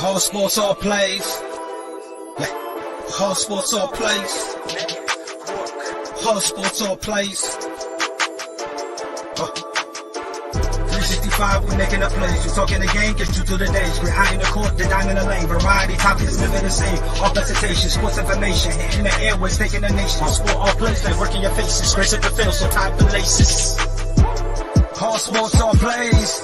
All sports, all plays. All sports, all plays. All sports, all plays. 365, we making up plays. You talking the game, get you to the days. We're high in the court, the dime in the lane. Variety topics, living the same. All presentation, sports information. In the airways, taking the nation. All sport, all plays, like working your faces. Grace at the field, so tie the laces. All sports, all plays.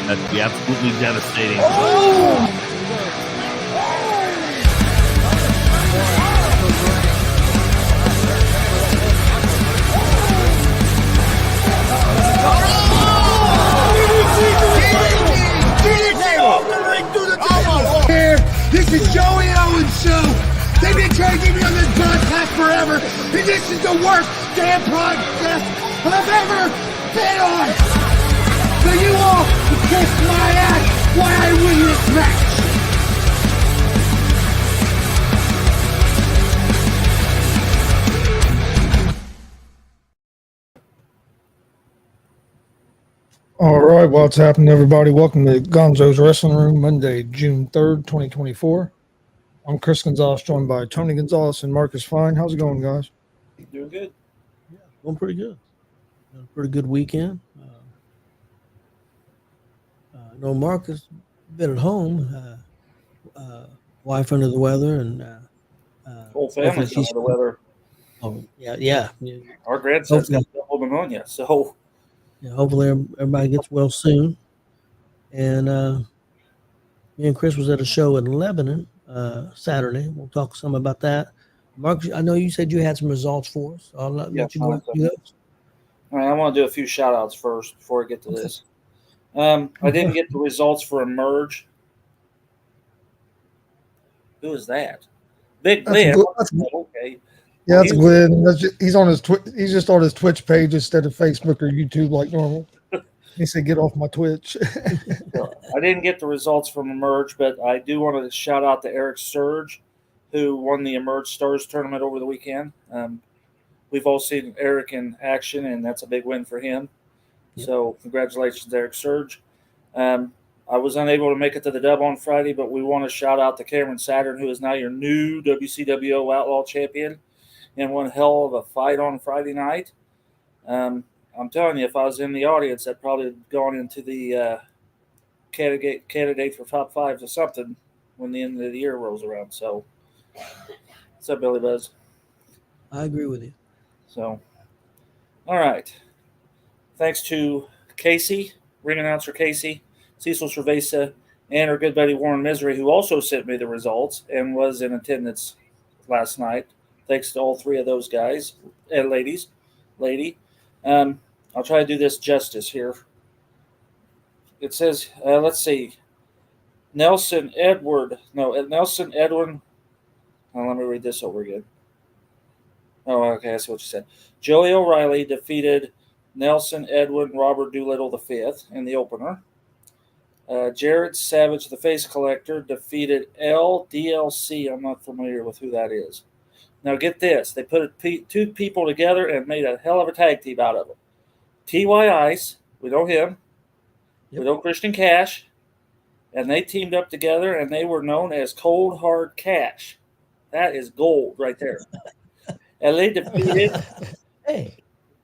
That'd be absolutely devastating. This is Joey Owens' show. They've been trying to get me on this broadcast forever, and this is the worst damn broadcast I've ever been on. So you all can kiss my ass while I win this match. All right, what's happening, everybody? Welcome to Gonzo'S Wrestling Room, Monday, June 3rd, 2024. I'm Chris Gonzo'S, joined by Tony Gonzalez and Marcus Fine. How's it going, guys? Doing good. Yeah, going pretty good. Pretty good weekend. No, Marcus been at home. Wife under the weather, and Whole family's under the weather. Oh, yeah. Our grandson's got double pneumonia, so Yeah, hopefully everybody gets well soon. And me and Chris was at a show in Lebanon Saturday. We'll talk some about that. Mark, I know you said you had some results for us. I'll let you go. All right, I want to do a few shout outs first before I get to this. I didn't get the results for Emerge. Who is that? Big Glenn. Okay. Yeah, that's Glenn. He's on his he's just on his Twitch page instead of Facebook or YouTube like normal. He said, "Get off my Twitch." I didn't get the results from Emerge, but I do want to shout out to Eric Surge, who won the Emerge Stars tournament over the weekend. We've all seen Eric in action, and that's a big win for him. Yep. So congratulations, Eric Surge. I was unable to make it to the dub on Friday, but we want to shout out to Cameron Saturn, who is now your new WCWO Outlaw Champion, and one hell of a fight on Friday night. I'm telling you, if I was in the audience, I'd probably have gone into the candidate for top 5 or something when the end of the year rolls around. So, what's up, Billy Buzz? I agree with you. So, all right. Thanks to Casey, ring announcer Casey, Cecil Cerveza, and our good buddy Warren Misery, who also sent me the results and was in attendance last night. Thanks to all 3 of those guys and lady. I'll try to do this justice here. It says, let's see, Nelson Edwin. Let me read this over again. Oh, okay, I see what you said. Joey O'Reilly defeated Nelson Edwin Robert Doolittle V in the opener. Jared Savage, the Face Collector, defeated LDLC. I'm not familiar with who that is. Now get this. They put 2 people together and made a hell of a tag team out of them. T.Y. Ice, we know him. Yep. We know Christian Cash. And they teamed up together, and they were known as Cold Hard Cash. That is gold right there. And they defeated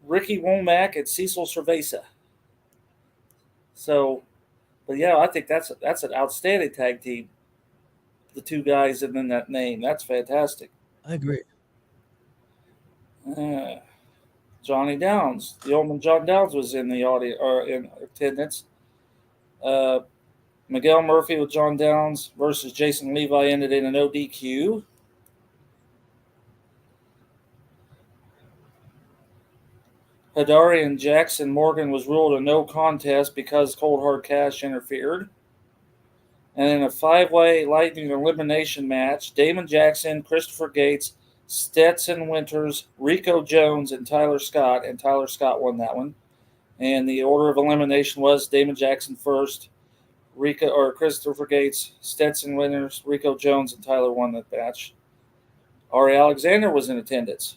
Ricky Womack and Cecil Cerveza. So, but yeah, I think that's an outstanding tag team. The 2 guys and then that name. That's fantastic. I agree. Johnny Downs, the old man John Downs was in the audience or in attendance. Miguel Murphy with John Downs versus Jason Levi ended in an ODQ. Hadarian Jackson Morgan was ruled a no contest because Cold Hard Cash interfered. And in a 5-way lightning elimination match, Damon Jackson, Christopher Gates, Stetson Winters, Rico Jones, and Tyler Scott. And Tyler Scott won that one. And the order of elimination was Damon Jackson first, Christopher Gates, Stetson winners, Rico Jones, and Tyler won that match. Ari Alexander was in attendance.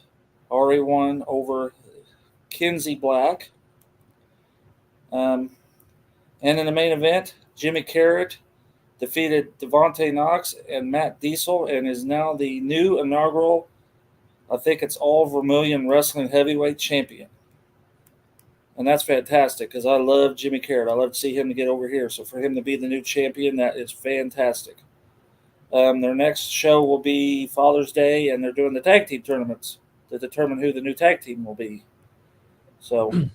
Ari won over Kinsey Black. And in the main event, Jimmy Carrot defeated Devontae Knox and Matt Diesel and is now the new inaugural, I think it's All Vermilion Wrestling Heavyweight Champion. And that's fantastic because I love Jimmy Carrot. I love to see him to get over here. So for him to be the new champion, that is fantastic. Their next show will be Father's Day, and they're doing the tag team tournaments to determine who the new tag team will be. So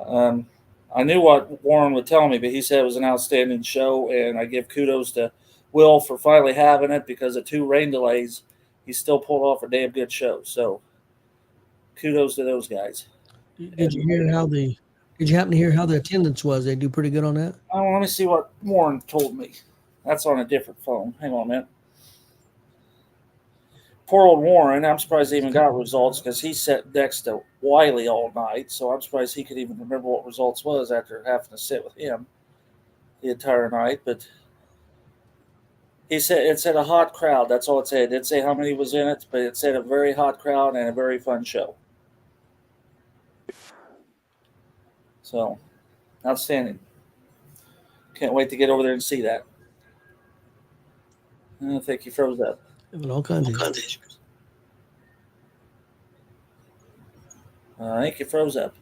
I knew what Warren would tell me, but he said it was an outstanding show, and I give kudos to Will for finally having it because of 2 rain delays. He still pulled off a damn good show. So kudos to those guys. Did you happen to hear how the attendance was? They do pretty good on that? Oh, let me see what Warren told me. That's on a different phone. Hang on a minute. Poor old Warren, I'm surprised he even got results because he sat next to Wiley all night. So I'm surprised he could even remember what results was after having to sit with him the entire night. But he said it said a hot crowd. That's all it said. It didn't say how many was in it, but it said a very hot crowd and a very fun show. So, outstanding. Can't wait to get over there and see that. I think he froze up. Having all kinds of issues. I think he froze up.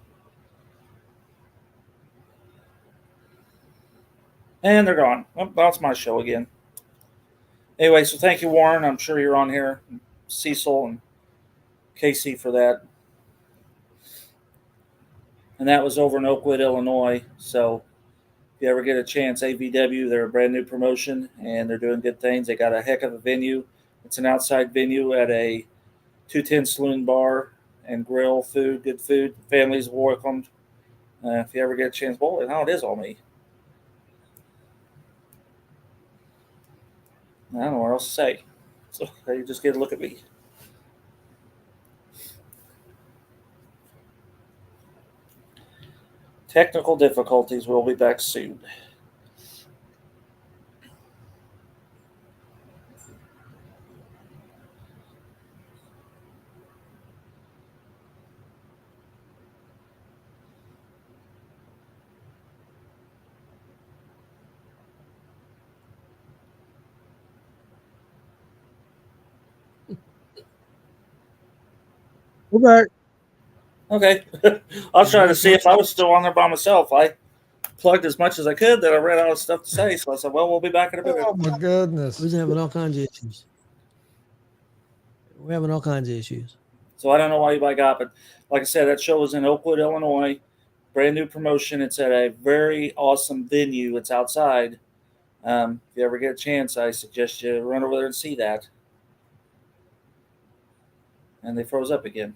And they're gone. Oh, that's my show again. Anyway, so thank you, Warren. I'm sure you're on here. Cecil and Casey for that. And that was over in Oakwood, Illinois. So if you ever get a chance, AVW, they're a brand new promotion, and they're doing good things. They got a heck of a venue. It's an outside venue at a 210 Saloon Bar and Grill. Food, good food. Families welcomed. If you ever get a chance, boy, now it is all me. I don't know what else to say. So you just get a look at me. Technical difficulties. We'll be back soon. We're back. Okay. I was trying to see if I was still on there by myself. I plugged as much as I could, then I ran out of stuff to say. So I said, well, we'll be back in a minute. Oh, my goodness. We're having all kinds of issues. We're having all kinds of issues. So I don't know why anybody got, but like I said, that show was in Oakwood, Illinois. Brand new promotion. It's at a very awesome venue. It's outside. If you ever get a chance, I suggest you run over there and see that. And they froze up again.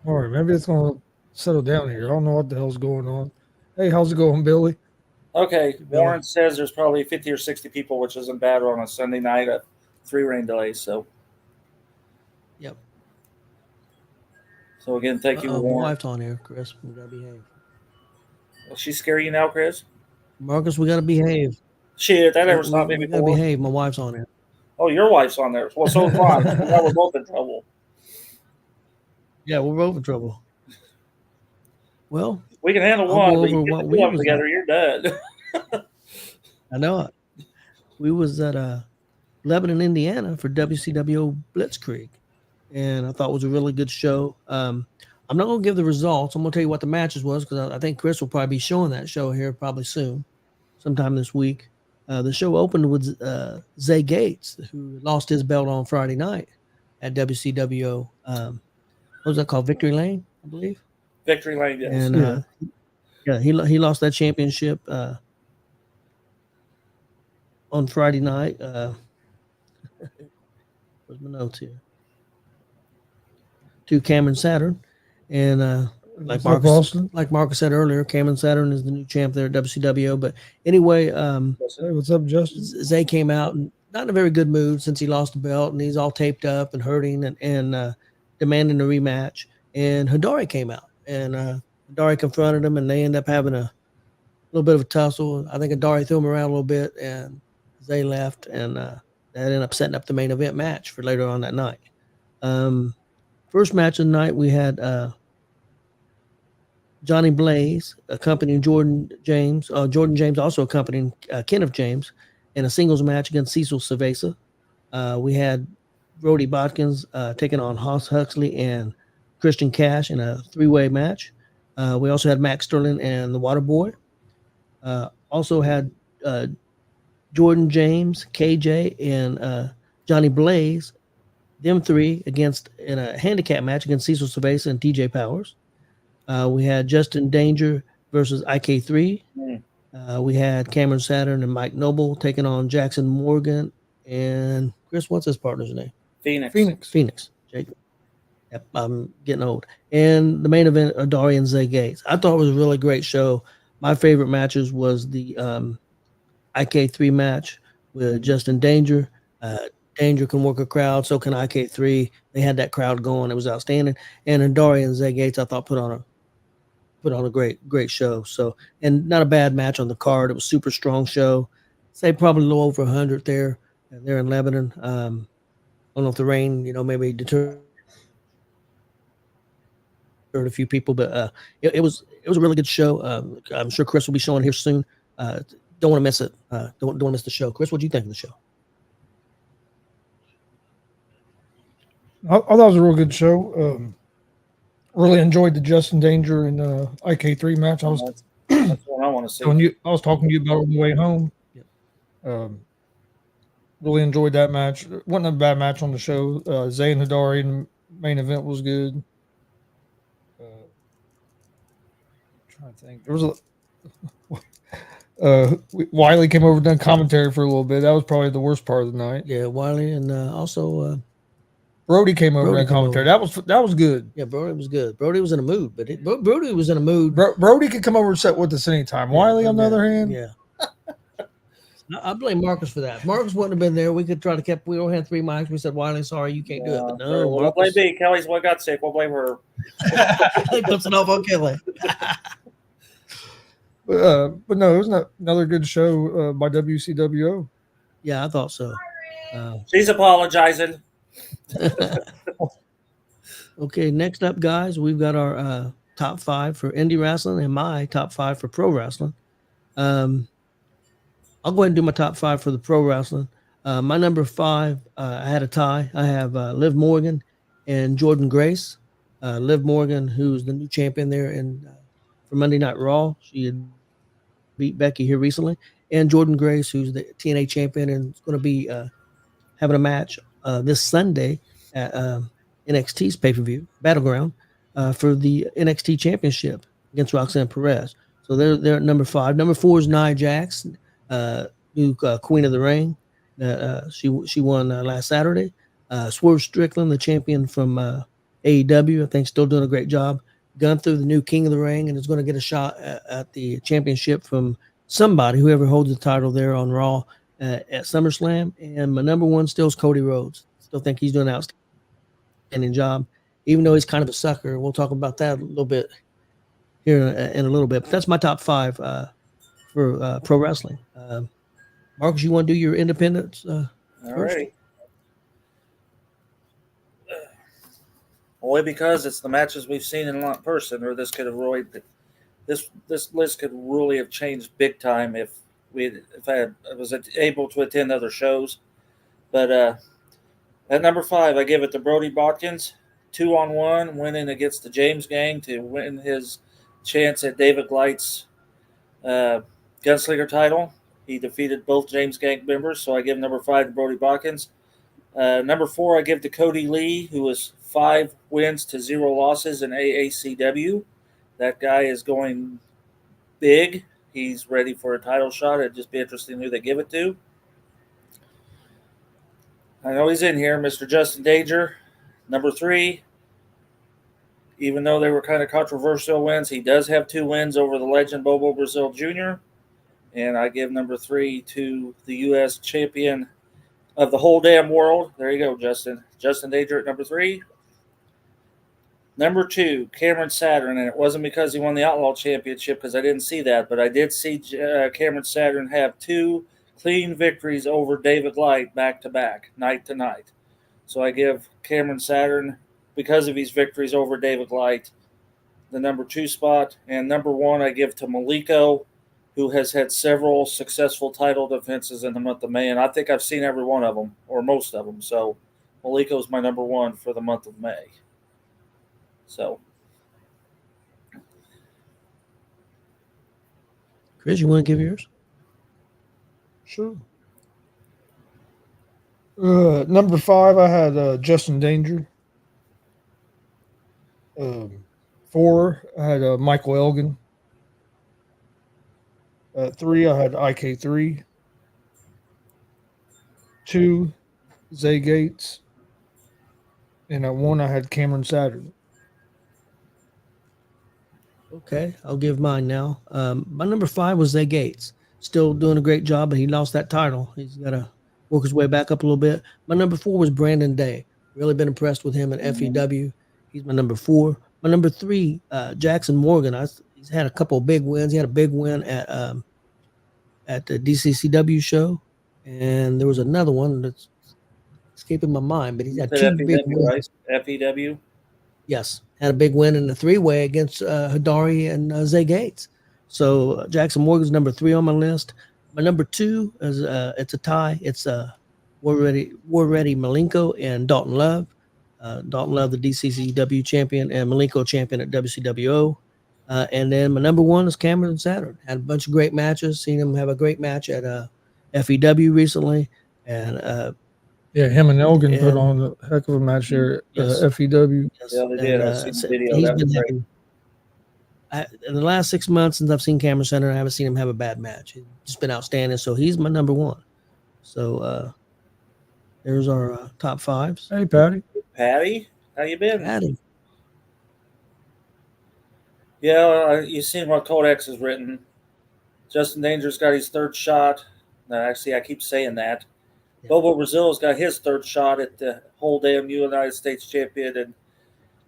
All right, maybe it's going to settle down here. I don't know what the hell's going on. Hey, how's it going, Billy? Okay, Warren says there's probably 50 or 60 people, which isn't bad on a Sunday night of 3 rain delays. So, Yep. So again, thank you, My Warren. wife's on here, Chris. We gotta behave. Will she scare you now, Chris? Marcus, we gotta behave. Shit, that never stopped me We gotta before. behave. My wife's on here. Oh, your wife's on there. Well, so is mine. Now we're both in trouble. Yeah, we're both in trouble. Well, We can handle I'll one, go but you over get what the we two of them was together, you're done. I know it. We was at Lebanon, Indiana for WCWO Blitzkrieg, and I thought it was a really good show. I'm not going to give the results. I'm going to tell you what the matches was because I think Chris will probably be showing that show here probably soon, sometime this week. The show opened with Zay Gates, who lost his belt on Friday night at WCWO. What was that called? Victory Lane, I believe. Victory Lane, yes. And he lost that championship on Friday night. Where's my notes here? To Cameron Saturn. And like What's up, Marcus, Austin? like Marcus said earlier, Cameron Saturn is the new champ there at WCW. But anyway, Hey, what's up, Justin? Zay came out and not in a very good mood since he lost the belt, and he's all taped up and hurting and demanding a rematch. And Hidari came out, and Hidari confronted him, and they end up having a little bit of a tussle. I think Hidari threw him around a little bit, and Zay left, and that ended up setting up the main event match for later on that night. First match of the night, we had Johnny Blaze accompanying Jordan James. Jordan James also accompanying Kenneth James in a singles match against Cecil Cerveza. We had Brody Botkins taking on Hoss Huxley and Christian Cash in a three-way match. We also had Max Sterling and the Water Boy. Also had Jordan James, KJ, and Johnny Blaze, them three against in a handicap match against Cecil Cerveza and TJ Powers. We had Justin Danger versus IK3. We had Cameron Saturn and Mike Noble taking on Jackson Morgan and Chris. What's his partner's name? Phoenix. Jake. Yep, I'm getting old. And the main event, Adari and Zay Gates. I thought it was a really great show. My favorite matches was the IK3 match with Justin Danger. Danger can work a crowd, so can IK3. They had that crowd going. It was outstanding. And Adari and Zay Gates, I thought put on a great show. So, and not a bad match on the card. It was a super strong show. Say probably a little over 100 there. They're in Lebanon. I don't know if the rain, maybe deterred a few people, but it was a really good show. I'm sure Chris will be showing here soon. Don't want to miss it. Don't want to miss the show. Chris, what do you think of the show? I thought it was a real good show. Really enjoyed the Justin Danger and IK3 match. That's what I want to see. I was talking to you about it on the way home. Yep. Really enjoyed that match. Wasn't a bad match on the show. Zay and Hidari in the main event was good. Trying to think, there was Wiley came over and done commentary for a little bit. That was probably the worst part of the night. Yeah, Wiley and also Brody came over and commentary. That was good. Yeah, Brody was good. Brody was in a mood, but Brody was in a mood. Brody could come over and sit with us anytime. Wiley, on the other hand, yeah. I blame Marcus for that. If Marcus wouldn't have been there, we could try to keep. We all had 3 mics. We said, "Wiley, sorry, you can't do it." But no, we'll blame me. Kelly's what got sick. We'll blame her. He puts it off on Kelly. But no, it was not another good show by WCWO. Yeah, I thought so. She's apologizing. Okay, next up, guys, we've got our top 5 for indie wrestling and my top 5 for pro wrestling. I'll go ahead and do my top 5 for the pro wrestling. My number 5, I had a tie. I have Liv Morgan and Jordan Grace. Liv Morgan, who's the new champion there for Monday Night Raw. She had beat Becky here recently. And Jordan Grace, who's the TNA champion and is going to be having a match this Sunday at NXT's pay-per-view, Battleground, for the NXT championship against Roxanne Perez. So they're at number 5. Number 4 is Nia Jax, new Queen of the Ring. She won last Saturday. Swerve Strickland, the champion from AEW, I think still doing a great job. Gunther, the new King of the Ring, and is going to get a shot at the championship from somebody, whoever holds the title there on Raw at SummerSlam. And my number 1 still is Cody Rhodes. Still think he's doing an outstanding job, even though he's kind of a sucker. We'll talk about that a little bit here in a little bit. But that's my top 5 for pro wrestling. Marcus, you want to do your independents All first? right. Only because it's the matches we've seen in person, or this could have really this list could really have changed big time if I was able to attend other shows. But at number 5, I give it to Brody Botkins, 2-on-1, winning against the James Gang to win his chance at David Light's Gunslinger title. He defeated both James Gang members, so I give number 5 to Brody Botkins. Number 4, I give to Cody Lee, who was 5 wins to 0 losses in AACW. That guy is going big. He's ready for a title shot. It'd just be interesting who they give it to. I know he's in here, Mr. Justin Danger. Number 3, even though they were kind of controversial wins, he does have 2 wins over the legend Bobo Brazil Jr. And I give number 3 to the U.S. champion of the whole damn world. There you go, Justin. Justin Danger at number 3. Number 2, Cameron Saturn, and it wasn't because he won the Outlaw Championship, because I didn't see that, but I did see Cameron Saturn have 2 clean victories over David Light back-to-back, night to night. So I give Cameron Saturn, because of his victories over David Light, the number 2 spot, and number 1 I give to Maliko, who has had several successful title defenses in the month of May, and I think I've seen every one of them, or most of them. So Maliko's my number 1 for the month of May. So, Chris, you want to give yours? Sure. Number 5, I had Justin Danger. 4, I had Michael Elgin. 3, I had IK3. 2, Zay Gates. And at 1, I had Cameron Saturn. Okay, I'll give mine now. My number 5 was Zay Gates. Still doing a great job, but he lost that title. He's got to work his way back up a little bit. My number 4 was Brandon Day. Really been impressed with him at FEW. He's my number 4. My number 3, Jackson Morgan. He's had a couple of big wins. He had a big win at the DCCW show, and there was another one that's escaping my mind. But he's had 2 big wins. Right? FEW. Yes, had a big win in the 3-way against Hidari and Zay Gates. So Jackson Morgan's number 3 on my list. My number 2 is it's a tie. It's War Ready Malenko and Dalton Love. Dalton Love, the DCCW champion, and Malenko champion at WCWO. And then my number 1 is Cameron Saturn. Had a bunch of great matches. Seen him have a great match at FEW recently, and yeah, him and Elgin put on a heck of a match there at FEW. Yes. Yeah, they did. I've seen the video. He's That was been great. in the last 6 months since I've seen Cameron Saturn, I haven't seen him have a bad match. He's just been outstanding. So he's my number 1. So there's our top 5s. Hey, Patty. Patty, how you been? Patty. Yeah, you've seen what Codex has written. Justin Danger's got his 3rd shot. No, actually, I keep saying that. Yeah. Bobo Brazil's got his 3rd shot at the whole damn United States champion, and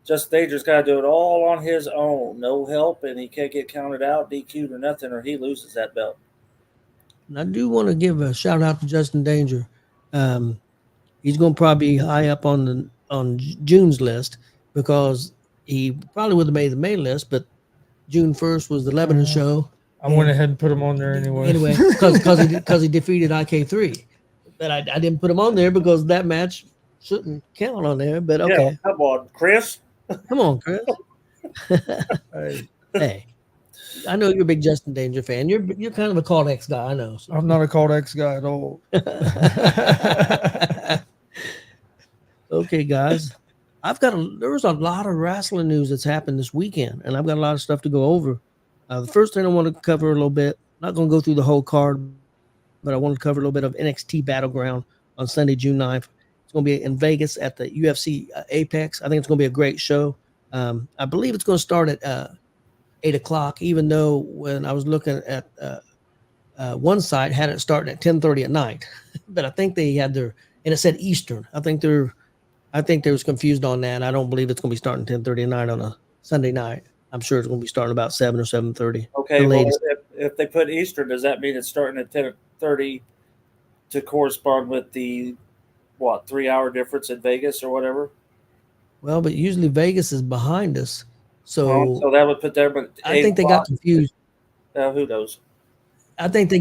Justin Danger's got to do it all on his own. No help, and he can't get counted out, DQ'd, or nothing, or he loses that belt. And I do want to give a shout out to Justin Danger. He's going to probably be high up on June's list, because he probably would have made the May list, but June 1st was the Lebanon show. I went ahead and put him on there anyway. Anyway, because he defeated IK3. But I didn't put him on there because that match shouldn't count on there. But okay. Yeah, come on, Chris. Come on, Chris. Hey, I know you're a big Justin Danger fan. You're kind of a Codex guy, I know. So. I'm not a Codex guy at all. Okay, guys. There was a lot of wrestling news that's happened this weekend, and I've got a lot of stuff to go over. The first thing I want to cover a little bit, not going to go through the whole card, but I want to cover a little bit of NXT Battleground on Sunday, June 9th. It's going to be in Vegas at the UFC Apex. I think it's going to be a great show. I believe it's going to start at 8 o'clock, even though when I was looking at one site, had it starting at 10:30 at night. But I think they had and it said Eastern. I think they was confused on that. I don't believe it's going to be starting 10:30 at night on a Sunday night. I'm sure it's going to be starting about 7 or 7:30. Okay, well, if they put Eastern, does that mean it's starting at 10:30 to correspond with the 3-hour difference in Vegas or whatever? Well, but usually Vegas is behind us, so that would put them at 8 I think they got confused. Who knows? I think they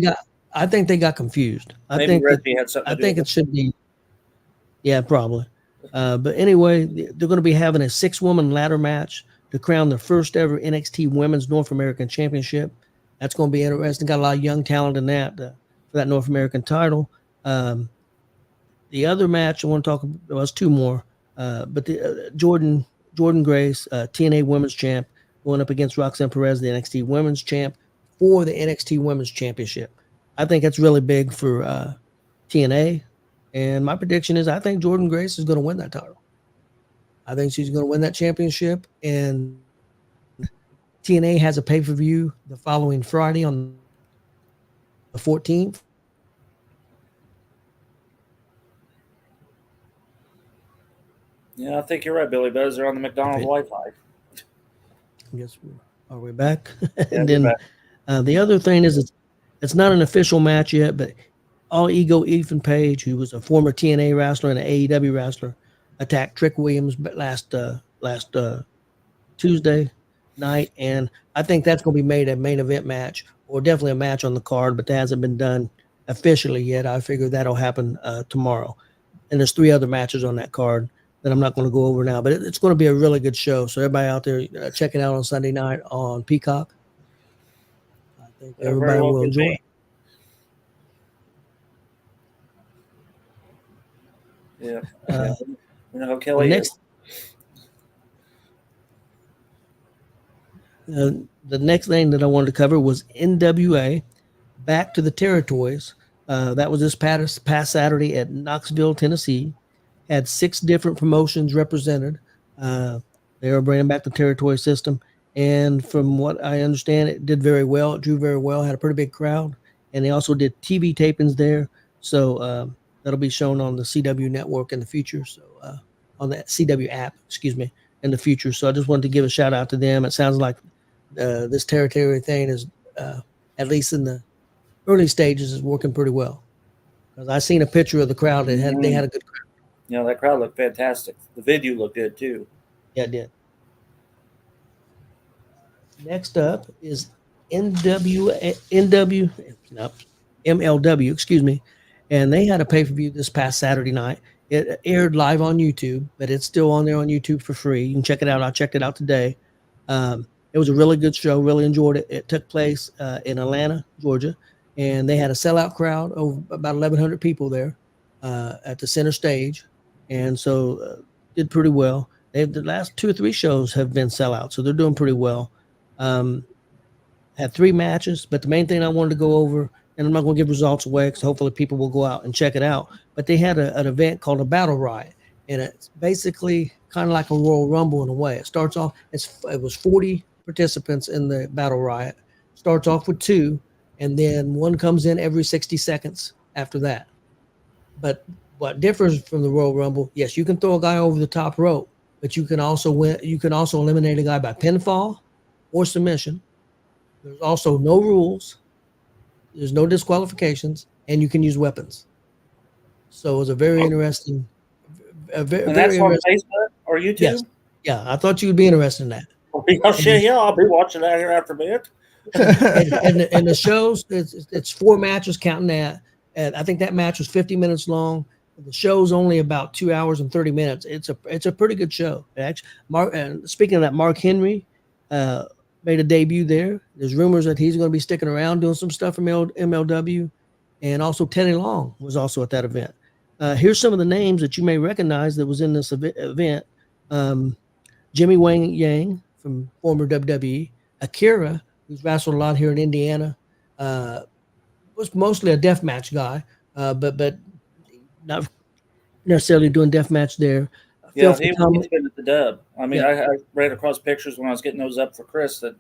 got confused. Maybe Reggie had something. I think it should be. Yeah, probably. But anyway, they're going to be having a 6-woman ladder match to crown the first ever NXT Women's North American Championship. That's going to be interesting. Got a lot of young talent in that for that North American title. The other match I want to talk about was 2 more. But the Jordan Grace, TNA Women's Champ, going up against Roxanne Perez, the NXT Women's Champ, for the NXT Women's Championship. I think that's really big for TNA. And my prediction is I think Jordan Grace is going to win that title. I think she's going to win that championship. And TNA has a pay-per-view the following Friday on the 14th. Yeah, I think you're right, Billy Buzz. They're on the McDonald's Wi-Fi. I guess are we back? Yeah, And then the other thing is it's not an official match yet, but All Ego Ethan Page, who was a former TNA wrestler and an AEW wrestler, attacked Trick Williams last Tuesday night, and I think that's going to be made a main event match, or definitely a match on the card, but that hasn't been done officially yet. I figure that'll happen tomorrow. And there's 3 other matches on that card that I'm not going to go over now, but it's going to be a really good show. So everybody out there, check it out on Sunday night on Peacock. I think everybody will enjoy it. Yeah. You know how Kelly is. The next thing that I wanted to cover was NWA back to the territories. That was this past Saturday at Knoxville, Tennessee. Had 6 different promotions represented. They were bringing back the territory system. And from what I understand, it did very well. It drew very well, had a pretty big crowd. And they also did TV tapings there. So that'll be shown on the CW network in the future. So on the CW app, in the future. So I just wanted to give a shout out to them. It sounds like this territory thing is, at least in the early stages, is working pretty well. Because I seen a picture of the crowd. They had a good crowd. Yeah, that crowd looked fantastic. The video looked good too. Yeah, it did. Next up is MLW, and they had a pay-per-view this past Saturday night. It aired live on YouTube, but it's still on there on YouTube for free. You can check it out. I checked it out today. It was a really good show. Really enjoyed it. It took place in Atlanta, Georgia, and they had a sellout crowd of about 1,100 people there at the center stage, and so did pretty well. The last 2 or 3 shows have been sellouts, so they're doing pretty well. Had 3 matches, but the main thing I wanted to go over, and I'm not going to give results away because hopefully people will go out and check it out, but they had an event called a Battle Riot, and it's basically kind of like a Royal Rumble in a way. It starts off, it was 40 participants in the Battle Riot. Starts off with 2, and then 1 comes in every 60 seconds after that. But what differs from the Royal Rumble, yes, you can throw a guy over the top rope, but you can also eliminate a guy by pinfall or submission. There's also no rules. There's no disqualifications, and you can use weapons. So it was a very interesting. And that's on Facebook or YouTube? Yes. Yeah, I thought you would be interested in that. I'll be watching that here after a bit. and the shows, it's 4 matches counting that. And I think that match was 50 minutes long. The show's only about 2 hours and 30 minutes. It's a pretty good show. Actually, speaking of that, Mark Henry made a debut there. There's rumors that he's going to be sticking around doing some stuff from MLW. And also Teddy Long was also at that event. Here's some of the names that you may recognize that was in this event. Jimmy Wang Yang from former WWE. Akira, who's wrestled a lot here in Indiana, was mostly a deathmatch guy, but not necessarily doing deathmatch there. Yeah, he's been at the Dub. I mean, I ran across pictures when I was getting those up for Chris that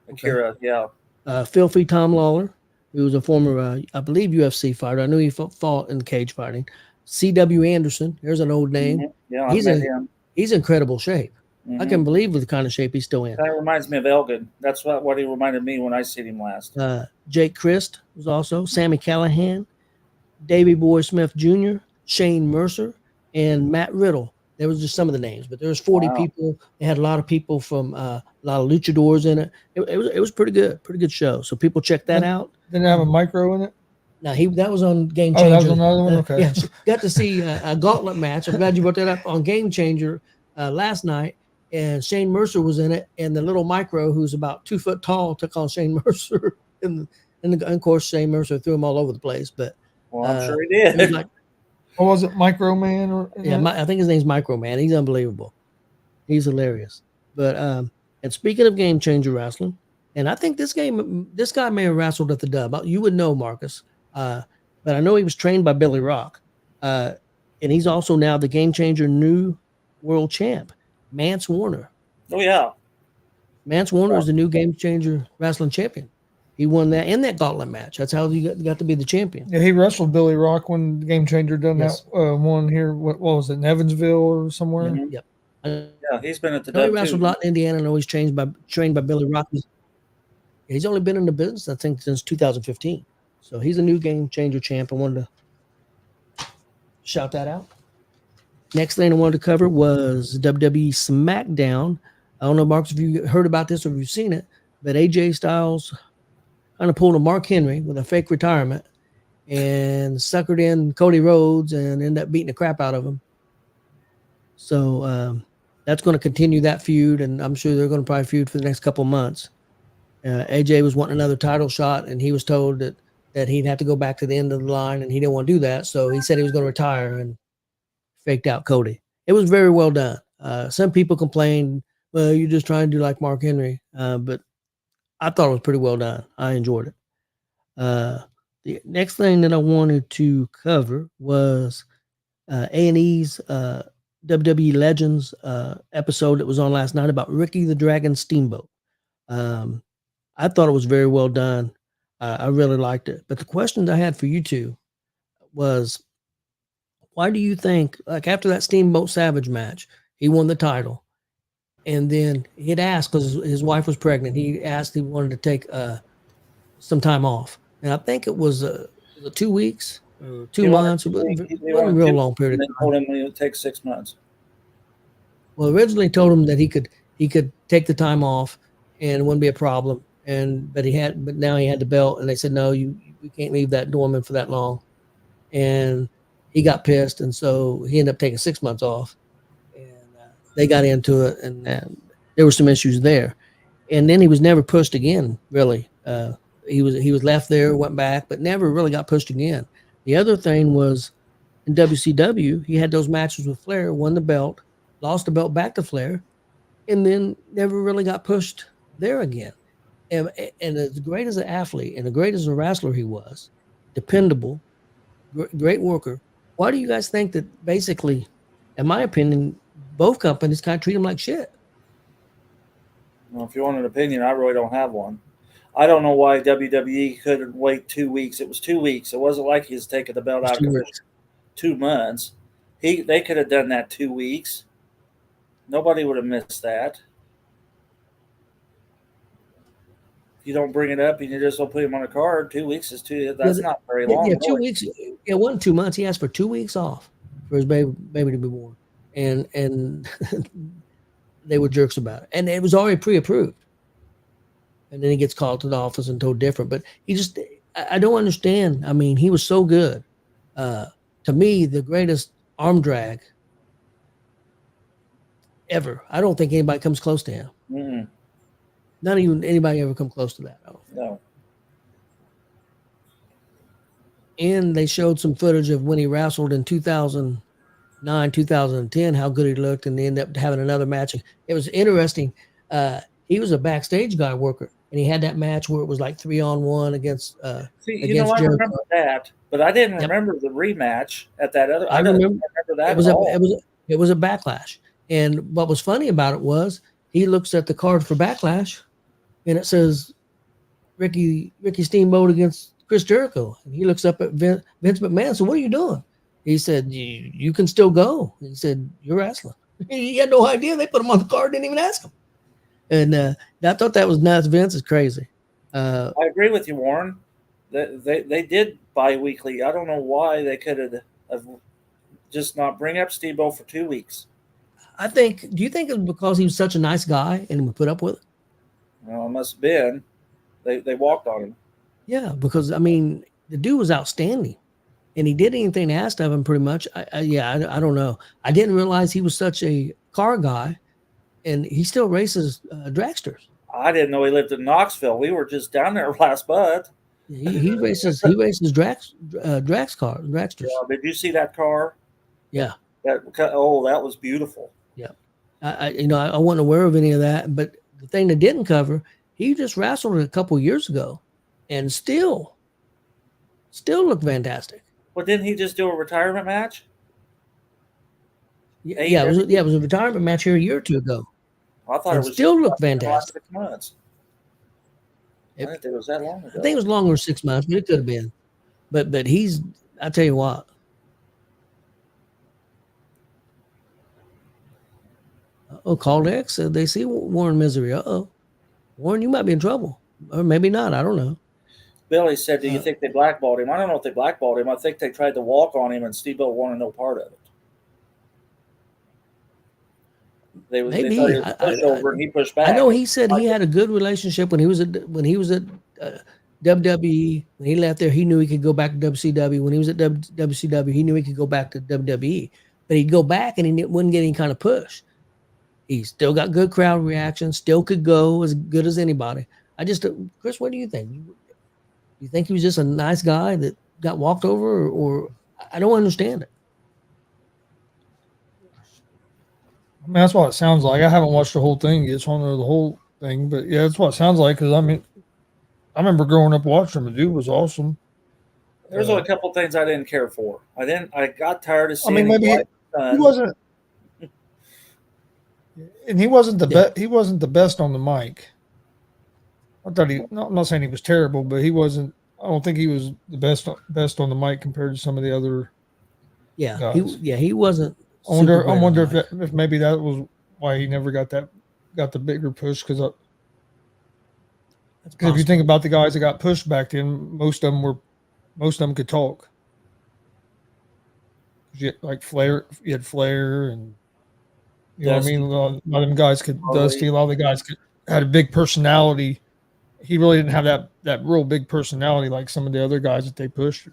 Akira, okay. Filthy Tom Lawler, who was a former, I believe, UFC fighter. I knew he fought in cage fighting. C.W. Anderson, there's an old name. Mm-hmm. Yeah, he's in incredible shape. Mm-hmm. I can believe the kind of shape he's still in. That reminds me of Elgin. That's what he reminded me when I seen him last. Jake Christ was also, Sammy Callahan, Davey Boy Smith Jr., Shane Mercer, and Matt Riddle. There was just some of the names, but there was 40 people. They had a lot of people from a lot of luchadors in it. It was pretty good show. So people check that out. Didn't it have a micro in it? No, that was on Game Changer. Oh, that was another one? Okay. Yeah, got to see a gauntlet match. I'm glad you brought that up on Game Changer last night. And Shane Mercer was in it. And the little micro, who's about 2 foot tall, took on Shane Mercer. And of course, Shane Mercer threw him all over the place. But I'm sure he did. Was it Micro Man? I think his name's Micro Man. He's unbelievable. He's hilarious. But and speaking of Game Changer wrestling, and I think this guy may have wrestled at the Dub. You would know, Marcus. But I know he was trained by Billy Rock. And he's also now the Game Changer new world champ, Mance Warner. Oh yeah. Mance Warner is the new Game Changer wrestling champion. He won that in that gauntlet match. That's how you got to be the champion. Yeah, he wrestled Billy Rock when Game Changer done Yes. that one here. What was it, in Evansville or somewhere? Mhm. Yep. Yeah, he's been at the I know he Dub wrestled too. a lot in Indiana and always trained by Billy Rock. He's only been in the business, I think, since 2015. So he's a new Game Changer champ. I wanted to shout that out. Next thing I wanted to cover was WWE SmackDown. I don't know, Marcus, if you heard about this or if you've seen it, but AJ Styles kind of pulled a Mark Henry with a fake retirement and suckered in Cody Rhodes and ended up beating the crap out of him. So that's going to continue that feud, and I'm sure they're going to probably feud for the next couple of months. AJ was wanting another title shot, and he was told that he'd have to go back to the end of the line, and he didn't want to do that. So he said he was going to retire and faked out Cody. It was very well done. Some people complained, well, you're just trying to do like Mark Henry, but I thought it was pretty well done. I enjoyed it. The next thing that I wanted to cover was A&E's WWE Legends episode that was on last night about Ricky the Dragon Steamboat. I thought it was very well done. I really liked it. But the questions I had for you two was, why do you think, like after that Steamboat Savage match, he won the title, and then he'd asked because his wife was pregnant. He asked he wanted to take some time off, and I think it was 2 weeks or 2 months. It wasn't a real long period of time. Told him it would take 6 months. Well, originally told him that he could take the time off and it wouldn't be a problem. But now he had the belt, and they said no, we can't leave that dormant for that long. And he got pissed, and so he ended up taking 6 months off. And they got into it, and there were some issues there. And then he was never pushed again. Really, he was left there, went back, but never really got pushed again. The other thing was in WCW, he had those matches with Flair, won the belt, lost the belt back to Flair, and then never really got pushed there again. And as great as an athlete and as great as a wrestler he was, dependable, great worker, why do you guys think that basically, in my opinion, both companies kind of treat him like shit? Well, if you want an opinion, I really don't have one. I don't know why WWE couldn't wait 2 weeks. It was 2 weeks. It wasn't like he was taking the belt out for 2 months. They could have done that 2 weeks. Nobody would have missed that. If you don't bring it up and you just don't put him on a card, 2 weeks is that's not very long. Yeah, 2 weeks. It wasn't 2 months. He asked for 2 weeks off for his baby to be born, and they were jerks about it, and it was already pre-approved. And then he gets called to the office and told different. But I don't understand. I mean, he was so good. To me, the greatest arm drag ever. I don't think anybody comes close to him. Mm-mm. Not even anybody ever come close to that. No. And they showed some footage of when he wrestled in 2009, 2010, how good he looked, and they ended up having another match. It was interesting. He was a backstage guy worker, and he had that match where it was like 3-on-1 against. I remember that, but I didn't remember the rematch at that other. I remember that. It was a Backlash, and what was funny about it was he looks at the card for Backlash, and it says Ricky Steamboat against Chris Jericho, and he looks up at Vince McMahon. So what are you doing? He said, "You can still go." He said, "You're wrestling." He had no idea. They put him on the card, didn't even ask him. And I thought that was nuts. Vince is crazy. I agree with you, Warren. They did bi-weekly. I don't know why they could have just not bring up Steamboat for 2 weeks. Do you think it was because he was such a nice guy and would put up with it? Well, it must have been. They walked on him. Yeah, because, I mean, the dude was outstanding. And he did anything asked of him pretty much. I don't know. I didn't realize he was such a car guy. And he still races dragsters. I didn't know he lived in Knoxville. We were just down there last month. He races dragsters. Yeah, did you see that car? Yeah. That was beautiful. Yeah. I wasn't aware of any of that, but the thing that didn't cover, he just wrestled a couple years ago, and still looked fantastic. Well, didn't he just do a retirement match? Yeah, it was a retirement match here a year or two ago. I thought And it was still just looked in the last fantastic. 6 months. I It- didn't think it was that long ago. I think it was longer than 6 months, but it could have been. But he's, I tell you what. Oh, called X. They see Warren misery. Warren, you might be in trouble, or maybe not. I don't know. Billy said, "Do you think they blackballed him?" I don't know if they blackballed him. I think they tried to walk on him, and Steamboat wanted no part of it. They Maybe thought he was a pushover, and he pushed back. I know he said he had a good relationship when he was at WWE. When he left there, he knew he could go back to WCW. When he was at WCW, he knew he could go back to WWE. But he'd go back and he wouldn't get any kind of push. He still got good crowd reaction. Still could go as good as anybody. I just, Chris, what do you think? You think he was just a nice guy that got walked over, or I don't understand it. I mean, that's what it sounds like. I haven't watched the whole thing yet, so I don't know the whole thing. But yeah, that's what it sounds like. Because I mean, I remember growing up watching him. The dude was awesome. There's only a couple things I didn't care for. I got tired of seeing. I mean, maybe he wasn't, and he wasn't the best. He wasn't the best on the mic. I thought I'm not saying he was terrible, but he wasn't. I don't think he was the best on the mic compared to some of the other. Guys. He wasn't. I wonder if maybe that was why he never got the bigger push, because if you think about the guys that got pushed back then, most of them could talk. Like Flair, you had Flair, and you know what I mean. A lot of them guys could. Dusty, a lot of the guys had a big personality. He really didn't have that real big personality like some of the other guys that they pushed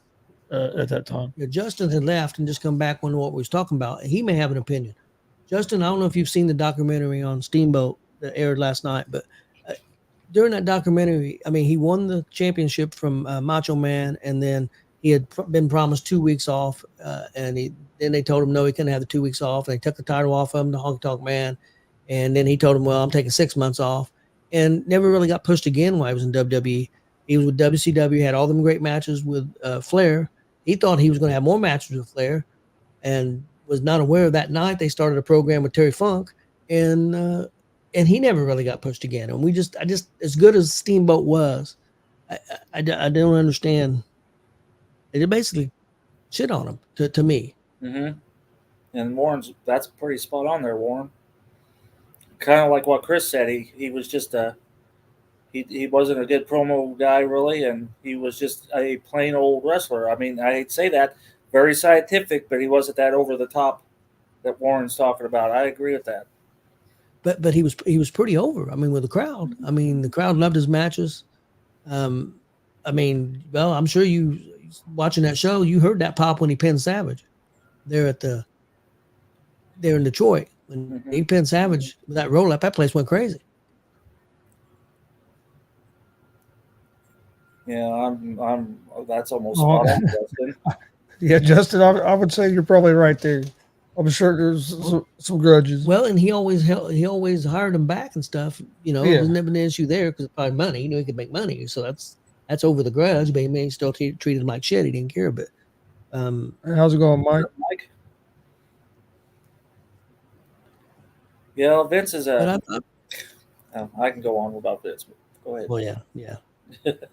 at that time. Yeah, Justin had left and just come back on what we was talking about. He may have an opinion. Justin, I don't know if you've seen the documentary on Steamboat that aired last night, but during that documentary, I mean, he won the championship from Macho Man, and then he had been promised 2 weeks off, and then they told him no, he couldn't have the 2 weeks off. And they took the title off of him, the Honky Tonk Man, and then he told him, well, I'm taking 6 months off, and never really got pushed again while he was in WWE. He was with WCW, had all them great matches with Flair. He thought he was going to have more matches with Flair, and was not aware of that night they started a program with Terry Funk, and he never really got pushed again. And I just as good as Steamboat was, I don't understand. They basically shit on him to me. Mm-hmm. And that's pretty spot on there, Warren. Kind of like what Chris said. He was just he wasn't a good promo guy really, and he was just a plain old wrestler. I mean, I hate to say that, very scientific, but he wasn't that over the top that Warren's talking about. I agree with that. But he was pretty over. I mean, with the crowd. I mean, the crowd loved his matches. I mean, well, I'm sure you watching that show, you heard that pop when he pinned Savage. There in Detroit when he pinned Savage with that roll up, that place went crazy. Yeah, I'm. That's almost spot on, Justin. Yeah, Justin, I would say you're probably right there. I'm sure there's some grudges. Well, and he always hired him back and stuff. You know, there was never an issue there because probably money. You know, he could make money, so that's over the grudge. But he still treated him like shit. He didn't care. But how's it going, Mike? Yeah, Vince is a. I can go on about Vince. But go ahead. Well, yeah.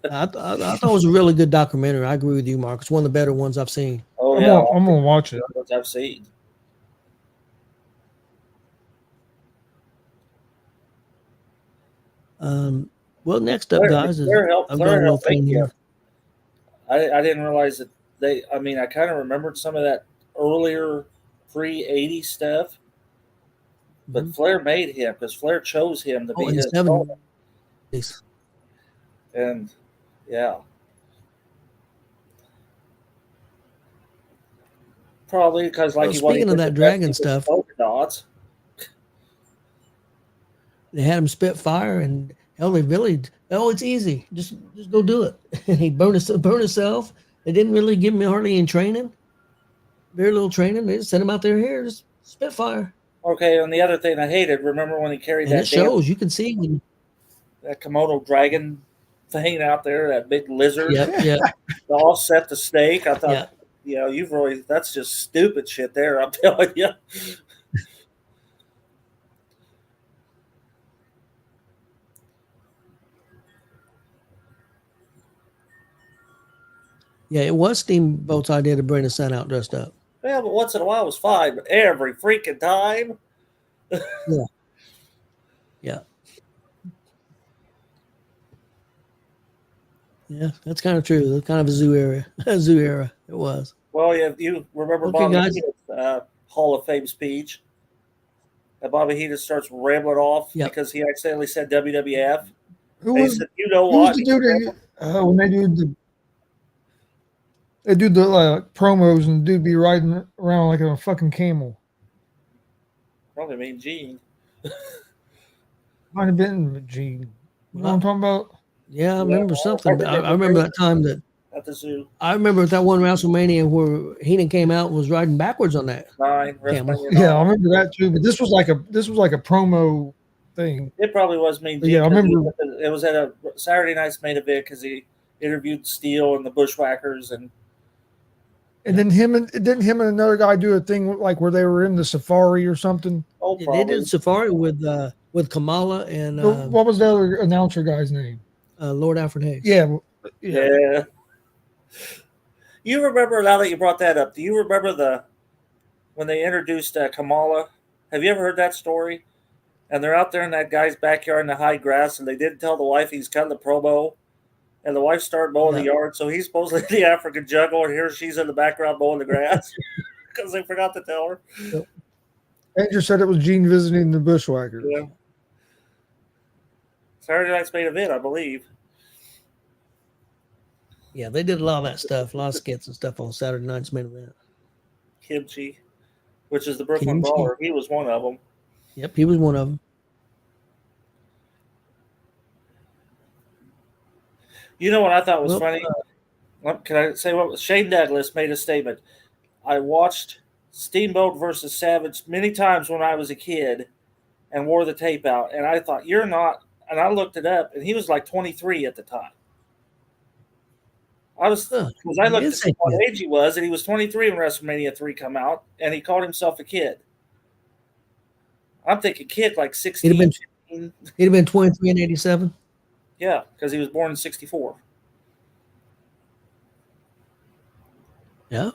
I thought it was a really good documentary. I agree with you, Mark. It's one of the better ones I've seen. Oh yeah, I'm gonna watch it. I've seen. Well, next up, guys, is I've got a little thing here. I didn't realize that I mean, I kind of remembered some of that earlier pre-80s stuff, but Flair made him because Flair chose him to be his opponent. And yeah, probably because speaking of that dragon stuff, dots. They had him spit fire, and hell, it's easy. Just go do it. He burned himself. They didn't really give him hardly any training. Very little training. They just sent him out there here, just spit fire. Okay, and the other thing I hated, remember when he carried that? It shows. You can see that Komodo dragon thing out there, that big lizard. Yeah. All set to stake. I thought, that's just stupid shit there. I'm telling you. Yeah, it was Steamboat's idea to bring the son out dressed up. Yeah, but once in a while it was fine. But every freaking time. Yeah. Yeah. Yeah, that's kind of true. That's kind of a zoo era. A zoo era. It was. Well, yeah, you remember Okay, Bobby guys. Heenan's Hall of Fame speech? That Bobby Heenan starts rambling off Yep. because he accidentally said WWF. Who And he was said, "You know who was what?" the dude that when they do the promos and the dude be riding around like a fucking camel? Probably mean Gene. Might have been Gene. You know what I'm talking about? Yeah, I remember something. But I remember remember that time that at the zoo. I remember that one WrestleMania where Heenan came out and was riding backwards on that. 9, Camel. WrestleMania 9. Yeah, I remember that too. But this was like a promo thing. It probably was Mean But Gene. yeah, I 'cause remember. it was at a Saturday night's main event because he interviewed Steele and the Bushwhackers, and And then him and another guy do a thing like where they were in the safari or something. oh, They probably. did Safari with Kamala and What was the other announcer guy's name? Lord Alfred Hayes. Yeah. Yeah. You remember, now that you brought that up, do you remember when they introduced Kamala? Have you ever heard that story? And they're out there in that guy's backyard in the high grass, and they didn't tell the wife he's cutting the promo. And the wife started mowing the yard, so he's supposedly the African juggler. Here she's in the background mowing the grass because they forgot to tell her. Andrew said it was Gene visiting the Bushwhackers. Yeah. Saturday night's main event, I believe. Yeah, they did a lot of that stuff, a lot of skits and stuff on Saturday night's main event. Kimchi, which is the Brooklyn Brawler. He was one of them. Yep, he was one of them. You know what I thought was funny? Can I say what Shane Douglas made a statement? I watched Steamboat versus Savage many times when I was a kid and wore the tape out, and I thought, you're not, and I looked it up, and he was like 23 at the time. Because I looked at what age he was, and he was 23 when WrestleMania 3 come out, and he called himself a kid. I'm thinking kid like 16. He'd have been 23 in 87. Yeah, because he was born in 64. Yeah.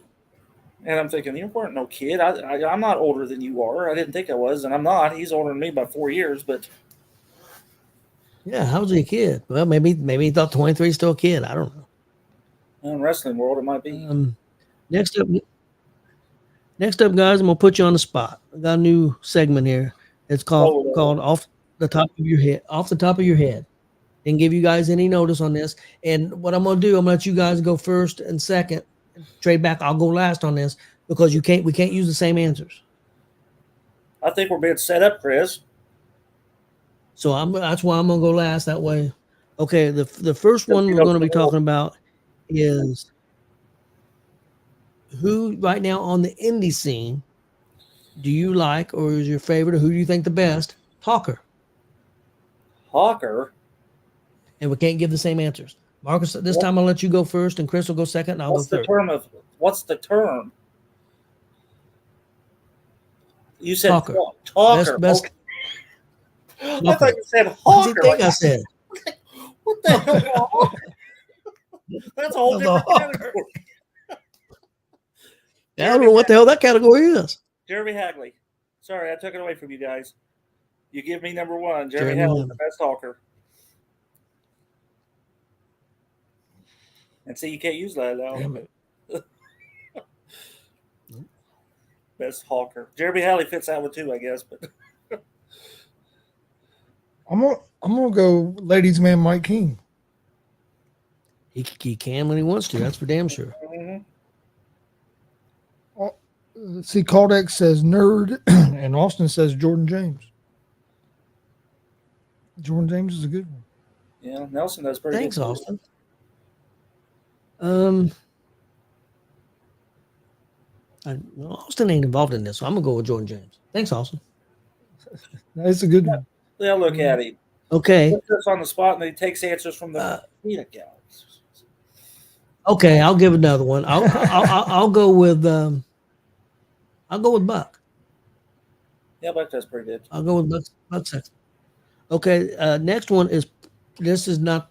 And I'm thinking, you weren't no kid. I'm not older than you are. I didn't think I was, and I'm not. He's older than me by 4 years, but yeah, how was he a kid? Well, maybe he thought 23 is still a kid. I don't know. In wrestling world, it might be. Next up, guys, I'm gonna put you on the spot. I got a new segment here. It's called off the top of your head. Off the top of your head. Didn't give you guys any notice on this. And what I'm gonna do, I'm gonna let you guys go first and second. Trade back. I'll go last on this because we can't use the same answers. I think we're being set up, Chris. So that's why I'm gonna go last. That way, okay. The first one we're gonna be talking about is who right now on the indie scene do you like, or is your favorite, or who do you think the best talker? Hawker. And we can't give the same answers. Marcus, this time I'll let you go first, and Chris will go second, and I'll go third. What's the term? You said talker. Talker. Best. I thought you said Hawker. What do you think I said? What the hell? That's a whole different category. I don't know what the hell that category is. Jeremy Hagley. Sorry, I took it away from you guys. You give me number one. Jeremy Hagley, the best talker. And see, you can't use that now. Damn it. Best hawker. Jeremy Hagley fits that one too, I guess. But I'm gonna go ladies' man Mike King. He can when he wants to. That's for damn sure. Mm-hmm. See, Caldex says nerd, and Austin says Jordan James. Jordan James is a good one. Yeah, Nelson does pretty Thanks, good. Austin. Austin ain't involved in this, so I'm gonna go with Jordan James. Thanks, Austin. That's a good one. They'll look at him. Okay. He puts us on the spot, and he takes answers from the peanut galleries. Okay, I'll give another one. I'll go with Buck. Yeah, Buck does pretty good. I'll go with Buck Sexton. Okay, next one is, this is not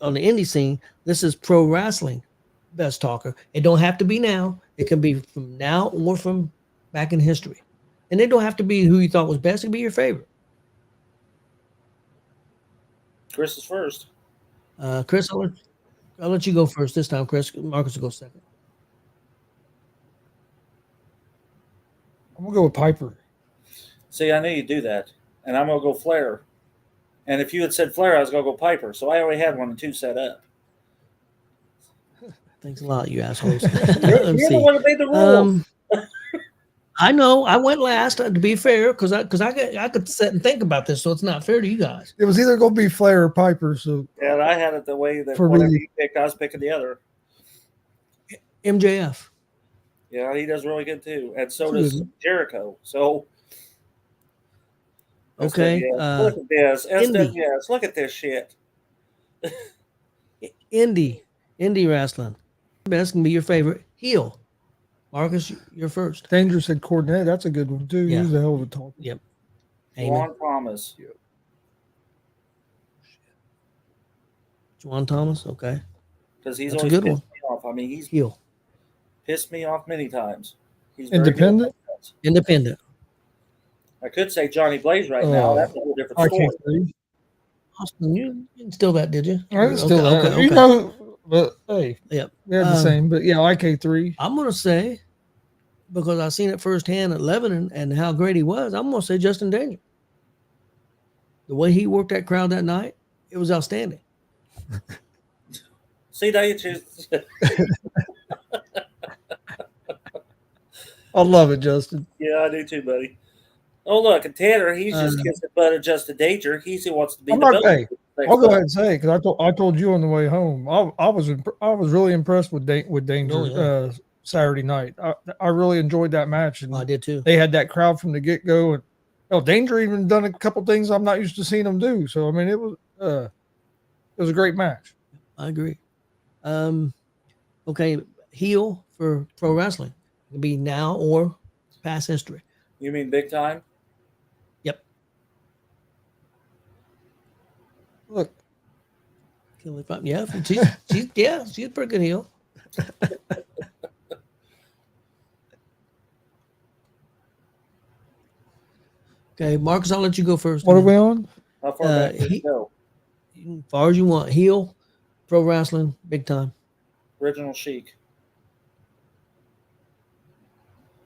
on the indie scene. This is pro wrestling. best talker. It don't have to be now. It can be from now or from back in history. And it don't have to be who you thought was best. It can be your favorite. Chris is first. Chris, I'll let you go first this time, Chris. Marcus will go second. I'm gonna go with Piper. See, I knew you'd do that. And I'm going to go Flair. And if you had said Flair, I was going to go Piper. So I already had 1 and 2 set up. Thanks a lot, you assholes. You're Let's the see. one that made the rules. I know. I went last to be fair because I could sit and think about this, so it's not fair to you guys. It was either gonna be Flair or Piper. So Yeah, I had it the way that For whatever me. you picked, I was picking the other. MJF. Yeah, he does really good too. And so That's does good. Jericho. So Okay. SWS, look at this. Indy. SWS, look at this shit. Indie wrestling. Best can be your favorite. Heel. Marcus, you're first. Danger said Cornette. That's a good one too. Yeah. He's a hell of a talker. Yep. Amen. Juan Thomas. Juan Thomas. Okay. Because he's That's a always good pissed one. me off. I mean, he's Heel. pissed me off many times. He's very good. Independent. Independent. I could say Johnny Blaze right now. That's a whole different I story. can't see. Austin, you didn't steal that, did you? I didn't steal that. Okay. You know, but hey, Yep. we had the same. But yeah, IK3. I'm gonna say, because I seen it firsthand at Lebanon and how great he was, I'm gonna say Justin Danger. The way he worked that crowd that night, it was outstanding. See, now you choose. I love it, Justin. Yeah, I do too, buddy. Oh, look, and Tanner, he's just kissing butt of Justin Danger. He wants to be I'm the not, belt. hey, I'll go ahead and say because I told you on the way home. I was really impressed with Danger Oh, yeah. Saturday night. I really enjoyed that match, and I did too. they had that crowd from the get go. And Danger even done a couple things I'm not used to seeing him do. So I mean, it was a great match. I agree. Okay, heel for pro wrestling. It can be now or past history. You mean big time? Yep. Look, Yeah, she's a pretty good heel. Okay, Marcus, I'll let you go first. what are we on? How far back did it go? As far as you want. Heel, pro wrestling, big time. Original Sheik.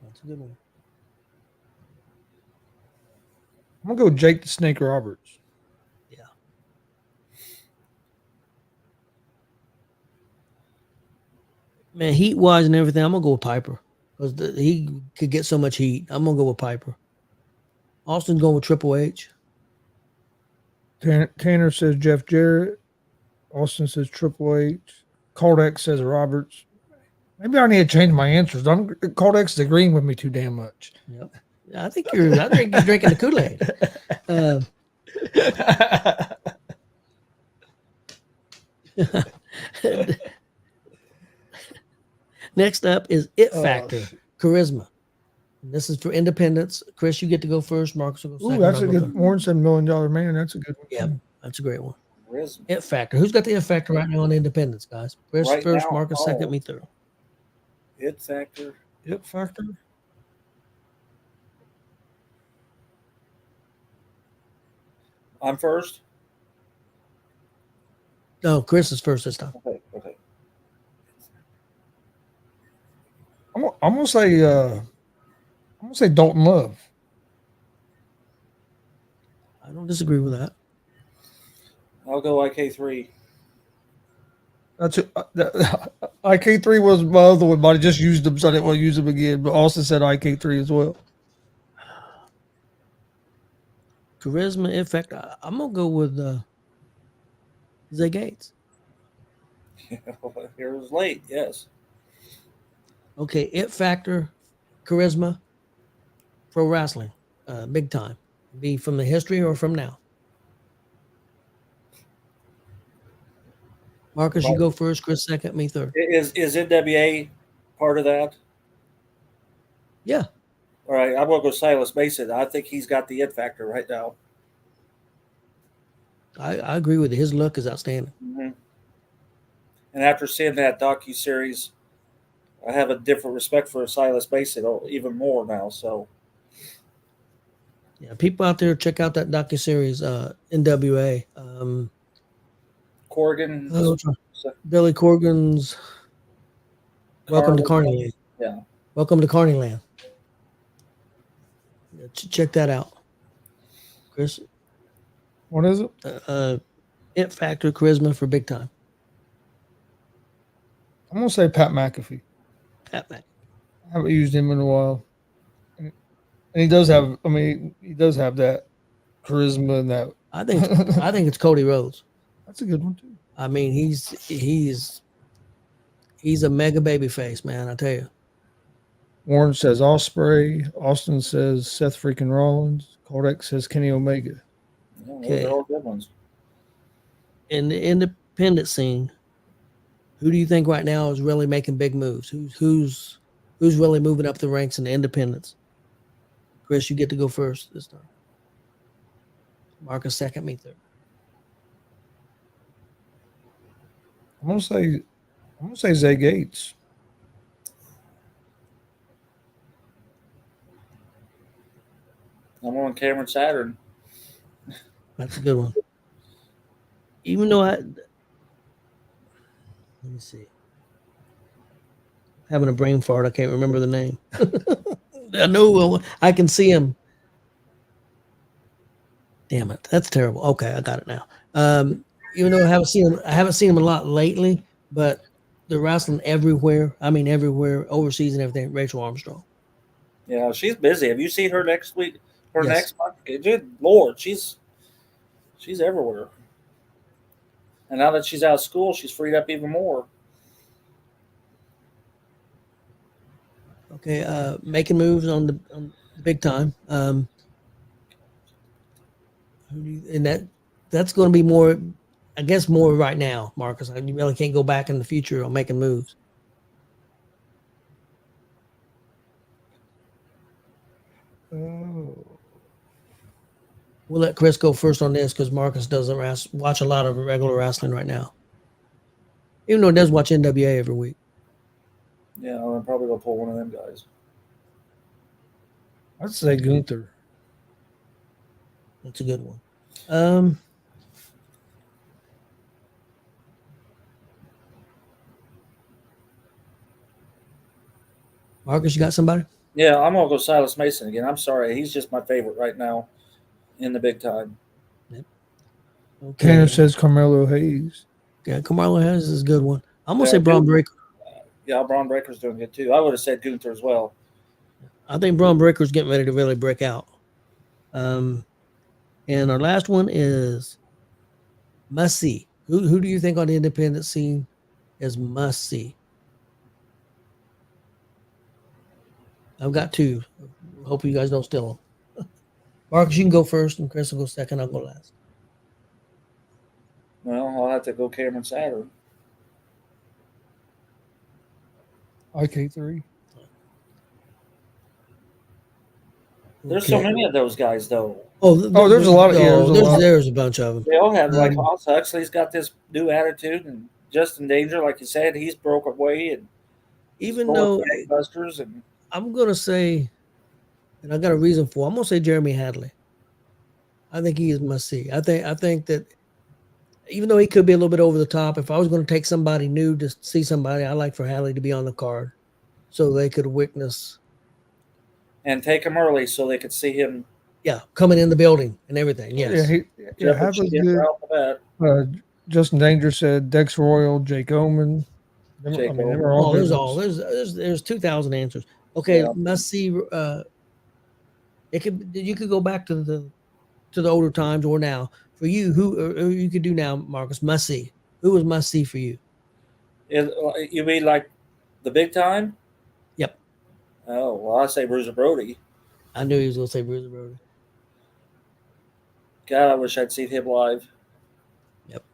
That's a good one. I'm gonna go Jake the Snake Roberts. Yeah. Man, heat wise and everything, I'm gonna go with Piper because he could get so much heat. I'm gonna go with Piper. Austin's going with Triple H. Tanner says Jeff Jarrett. Austin says Triple H. Caldex says Roberts. Maybe I need to change my answers. Caldex is agreeing with me too damn much. Yep. I think you're drinking the Kool-Aid. Next up is It Factor, charisma. This is for independents. Chris, you get to go first. Marcus will go second. Ooh, that's a good. Warren said $1 Million Man. That's a good one. Yeah, that's a great one. Charisma. It Factor. Who's got the It Factor right now on independents, guys? Chris Right first, now, Marcus second, me third. It Factor. It Factor. I'm first. No, Chris is first this time. Okay. I'm gonna say Dalton Love. I don't disagree with that. I'll go IK3. That's it. IK3 was my other one, but I just used them, so I didn't want to use them again. But Austin said IK3 as well. Charisma, It Factor. I'm gonna go with Zay Gates. Here it was late. Yes. Okay, It Factor, charisma, pro wrestling, big time. Be from the history or from now. Marcus, you go first. Chris second. Me third. Is NWA part of that? Yeah. All right. I'm gonna go Silas Mason. I think he's got the It Factor right now. I agree with you. His look is outstanding. Mm-hmm. And after seeing that docu-series, I have a different respect for Silas Mason even more now. So, Yeah, people out there, check out that docuseries, NWA. Corrigan, Oh, Billy Corgan's Welcome to Carneyland. Yeah. Welcome to Carneyland. Yeah, check that out, Chris. What is it? It Factor Charisma for Big Time. I'm gonna say Pat McAfee. Pat Mac. I haven't used him in a while, and he does have. I mean, he does have that charisma and that. I think it's Cody Rhodes. That's a good one too. I mean, he's a mega baby face, man. I tell you. Warren says Ospreay. Austin says Seth freaking Rollins. Kodak says Kenny Omega. Yeah, those are all good ones. In the independent scene, who do you think right now is really making big moves? Who's really moving up the ranks in the independents? Chris, you get to go first this time. Marcus second, me third. I'm gonna say Zay Gates. I'm on Cameron Saturn. That's a good one. Even though let me see. Having a brain fart, I can't remember the name. I know I can see him. Damn it, that's terrible. Okay, I got it now. Even though I haven't seen him a lot lately, but they're wrestling everywhere. I mean, everywhere, overseas and everything. Rachel Armstrong. Yeah, she's busy. Have you seen her next week? Yes. Next month? Good Lord, she's everywhere. And now that she's out of school, she's freed up even more. Okay, making moves on the Big Time. And that's going to be more, I guess, more right now, Marcus. You really can't go back in the future on making moves. Oh. We'll let Chris go first on this because Marcus doesn't watch a lot of regular wrestling right now. Even though he does watch NWA every week. Yeah, I'm probably going to pull one of them guys. I'd say Gunther. That's a good one. Marcus, you got somebody? Yeah, I'm going to go Silas Mason again. I'm sorry. He's just my favorite right now in the Big Time. Yep. Okay. Tanner says Carmelo Hayes. Yeah, Carmelo Hayes is a good one. I'm going to say Braun Breaker. Yeah, Braun Breaker's doing good too. I would have said Gunther as well. I think Braun Breaker's getting ready to really break out. And our last one is must see. Who do you think on the independent scene is must see? I've got two. Hope you guys don't steal them. Marcus, you can go first, and Chris will go second. I'll go last. Well, I'll have to go Cameron Saturn. IK3. There's so many of those guys, though. There's a lot of there's a bunch of them. They all have like Hoss Huxley's got this new attitude, and Justin Danger, like you said, he's broke away, and even though Busters, and I'm gonna say, and I got a reason for. I'm gonna say Jeremy Hadley. I think he is must see. I think that even though he could be a little bit over the top, if I was going to take somebody new to see somebody, I like for Hadley to be on the card, so they could witness and take him early so they could see him. Yeah, coming in the building and everything. Yes. Hadley's good. Justin Danger said Dex Royal, Jake Oman. There's 2,000 answers. Okay, must see. You could go back to the older times or now. For you, who you could do now, Marcus? Must see. Who was must see for you? You mean like the Big Time? Yep. Oh well, I say Bruiser Brody. I knew he was going to say Bruiser Brody. God, I wish I'd seen him live. Yep.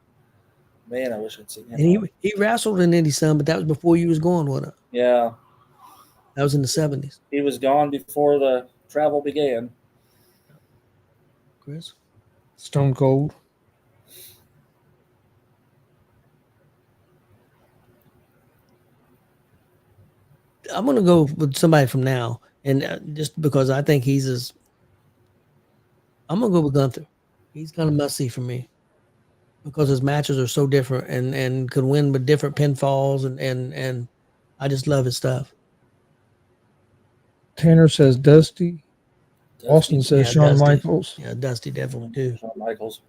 Man, I wish I'd seen him. And he wrestled in Indy some, but that was before you was gone, wasn't it? Yeah. That was in the 70s. He was gone before the travel began. Chris? Stone Cold. I'm going to go with somebody from now, and just because I think I'm going to go with Gunther. He's kind of must see for me because his matches are so different and could win with different pinfalls and I just love his stuff. Tanner says Dusty. Austin says Shawn Dusty. Michaels. Yeah, Dusty definitely too. Shawn Michaels.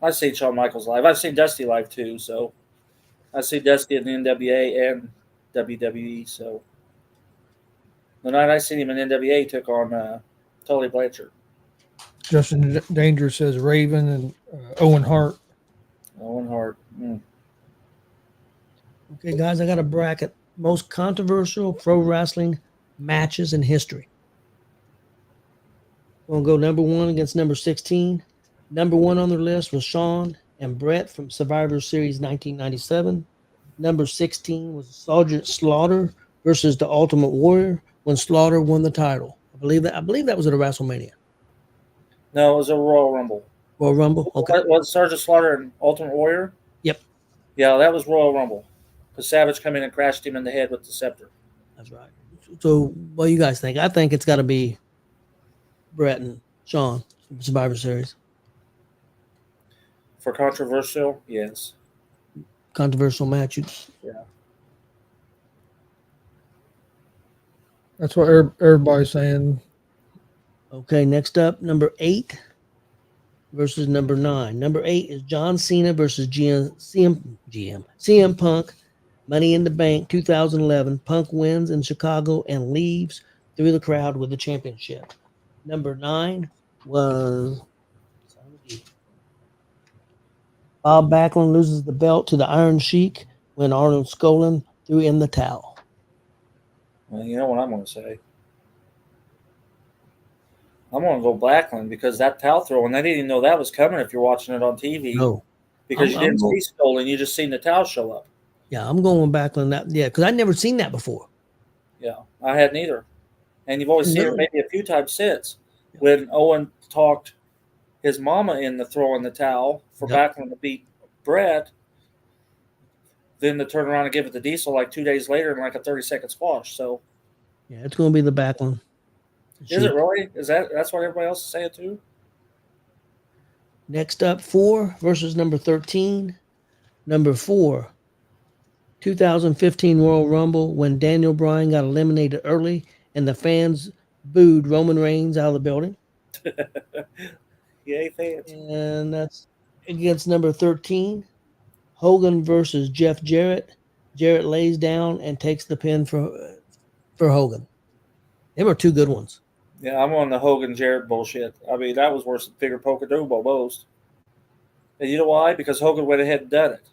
I've seen Shawn Michaels live. I've seen Dusty live too. So I see Dusty in the NWA and WWE. So the night I seen him in NWA, he took on Tully Blanchard. Justin Danger says Raven and Owen Hart. Owen Hart. Okay, guys, I got a bracket. Most controversial pro wrestling matches in history. We're going to go number 1 against number 16. Number 1 on the list was Shawn and Brett from Survivor Series 1997. Number 16 was Sergeant Slaughter versus the Ultimate Warrior when Slaughter won the title. I believe that was at a WrestleMania. No, it was a Royal Rumble. Royal Rumble? Okay. Was Sergeant Slaughter and Ultimate Warrior? Yep. Yeah, that was Royal Rumble. Because Savage come in and crashed him in the head with the scepter. That's right. So what do you guys think? I think it's got to be Brett and Shawn from Survivor Series. For controversial, yes. Controversial matches. Yeah. That's what everybody's saying. Okay, next up, number 8 versus number 9. Number 8 is John Cena versus CM Punk. Money in the Bank 2011. Punk wins in Chicago and leaves through the crowd with the championship. Number 9 was Bob Backlund loses the belt to the Iron Sheik when Arnold Skolin threw in the towel. Well, you know what I'm going to say? I'm going to go Backlund because that towel throw, and I didn't even know that was coming if you're watching it on TV. No. Because you didn't see Skolin, you just seen the towel show up. Yeah, I'm going Backlund. Because I'd never seen that before. Yeah, I hadn't either. And you've always seen it maybe a few times since. When Owen talked his mama into throwing the towel for Backlund to beat Brett, then to turn around and give it to Diesel like 2 days later in like a 30-second squash. So yeah, it's going to be the Backlund. Is it really? That's what everybody else is saying too? Next up, 4 versus number 13. Number 4, 2015 Royal Rumble when Daniel Bryan got eliminated early and the fans booed Roman Reigns out of the building. Yay, fans. And that's against number 13, Hogan versus Jeff Jarrett. Jarrett lays down and takes the pin for Hogan. They were 2 good ones. Yeah, I'm on the Hogan Jarrett bullshit. I mean, that was worse than Figure Pocono almost. And you know why? Because Hogan went ahead and done it.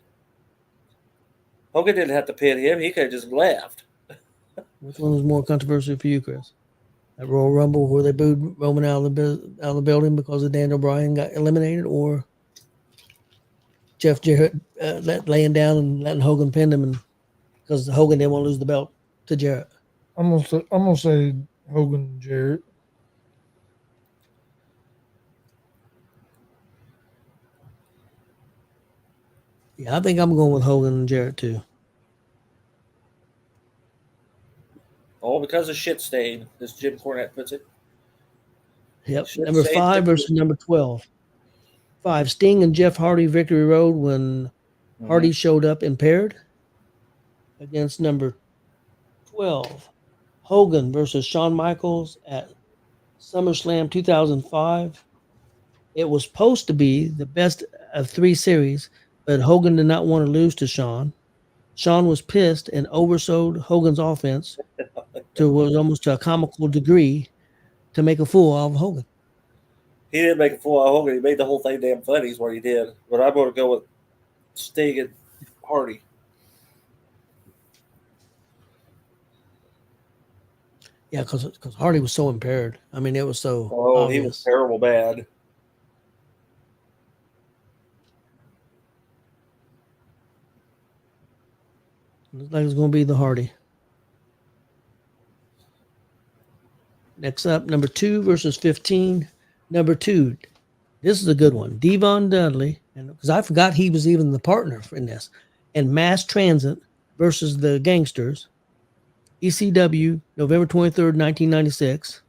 Hogan didn't have to pin him. He could have just left. Which one was more controversial for you, Chris? That Royal Rumble where they booed Roman out of the building because of Daniel Bryan got eliminated, or Jeff Jarrett laying down and letting Hogan pin him, and because Hogan didn't want to lose the belt to Jarrett? I'm gonna say Hogan and Jarrett. Yeah, I think I'm going with Hogan and Jarrett too. All because of shit stain, as Jim Cornette puts it. Yep. Number 5 versus number 12. 5, Sting and Jeff Hardy Victory Road when Hardy showed up impaired. Against number 12, Hogan versus Shawn Michaels at SummerSlam 2005. It was supposed to be the best of 3 series, but Hogan did not want to lose to Shawn. Shawn was pissed and oversold Hogan's offense was almost to a comical degree to make a fool out of Hogan. He didn't make a fool out of Hogan. He made the whole thing damn funny is what he did. But I'm going to go with Sting and Hardy. Yeah, because Hardy was so impaired. I mean, it was so obvious. He was terrible bad. Looks like it's going to be the Hardy. Next up, number 2 versus 15. Number 2, this is a good one. Devon Dudley, and because I forgot he was even the partner in this, and Mass Transit versus the Gangsters. ECW, November 23rd, 1996.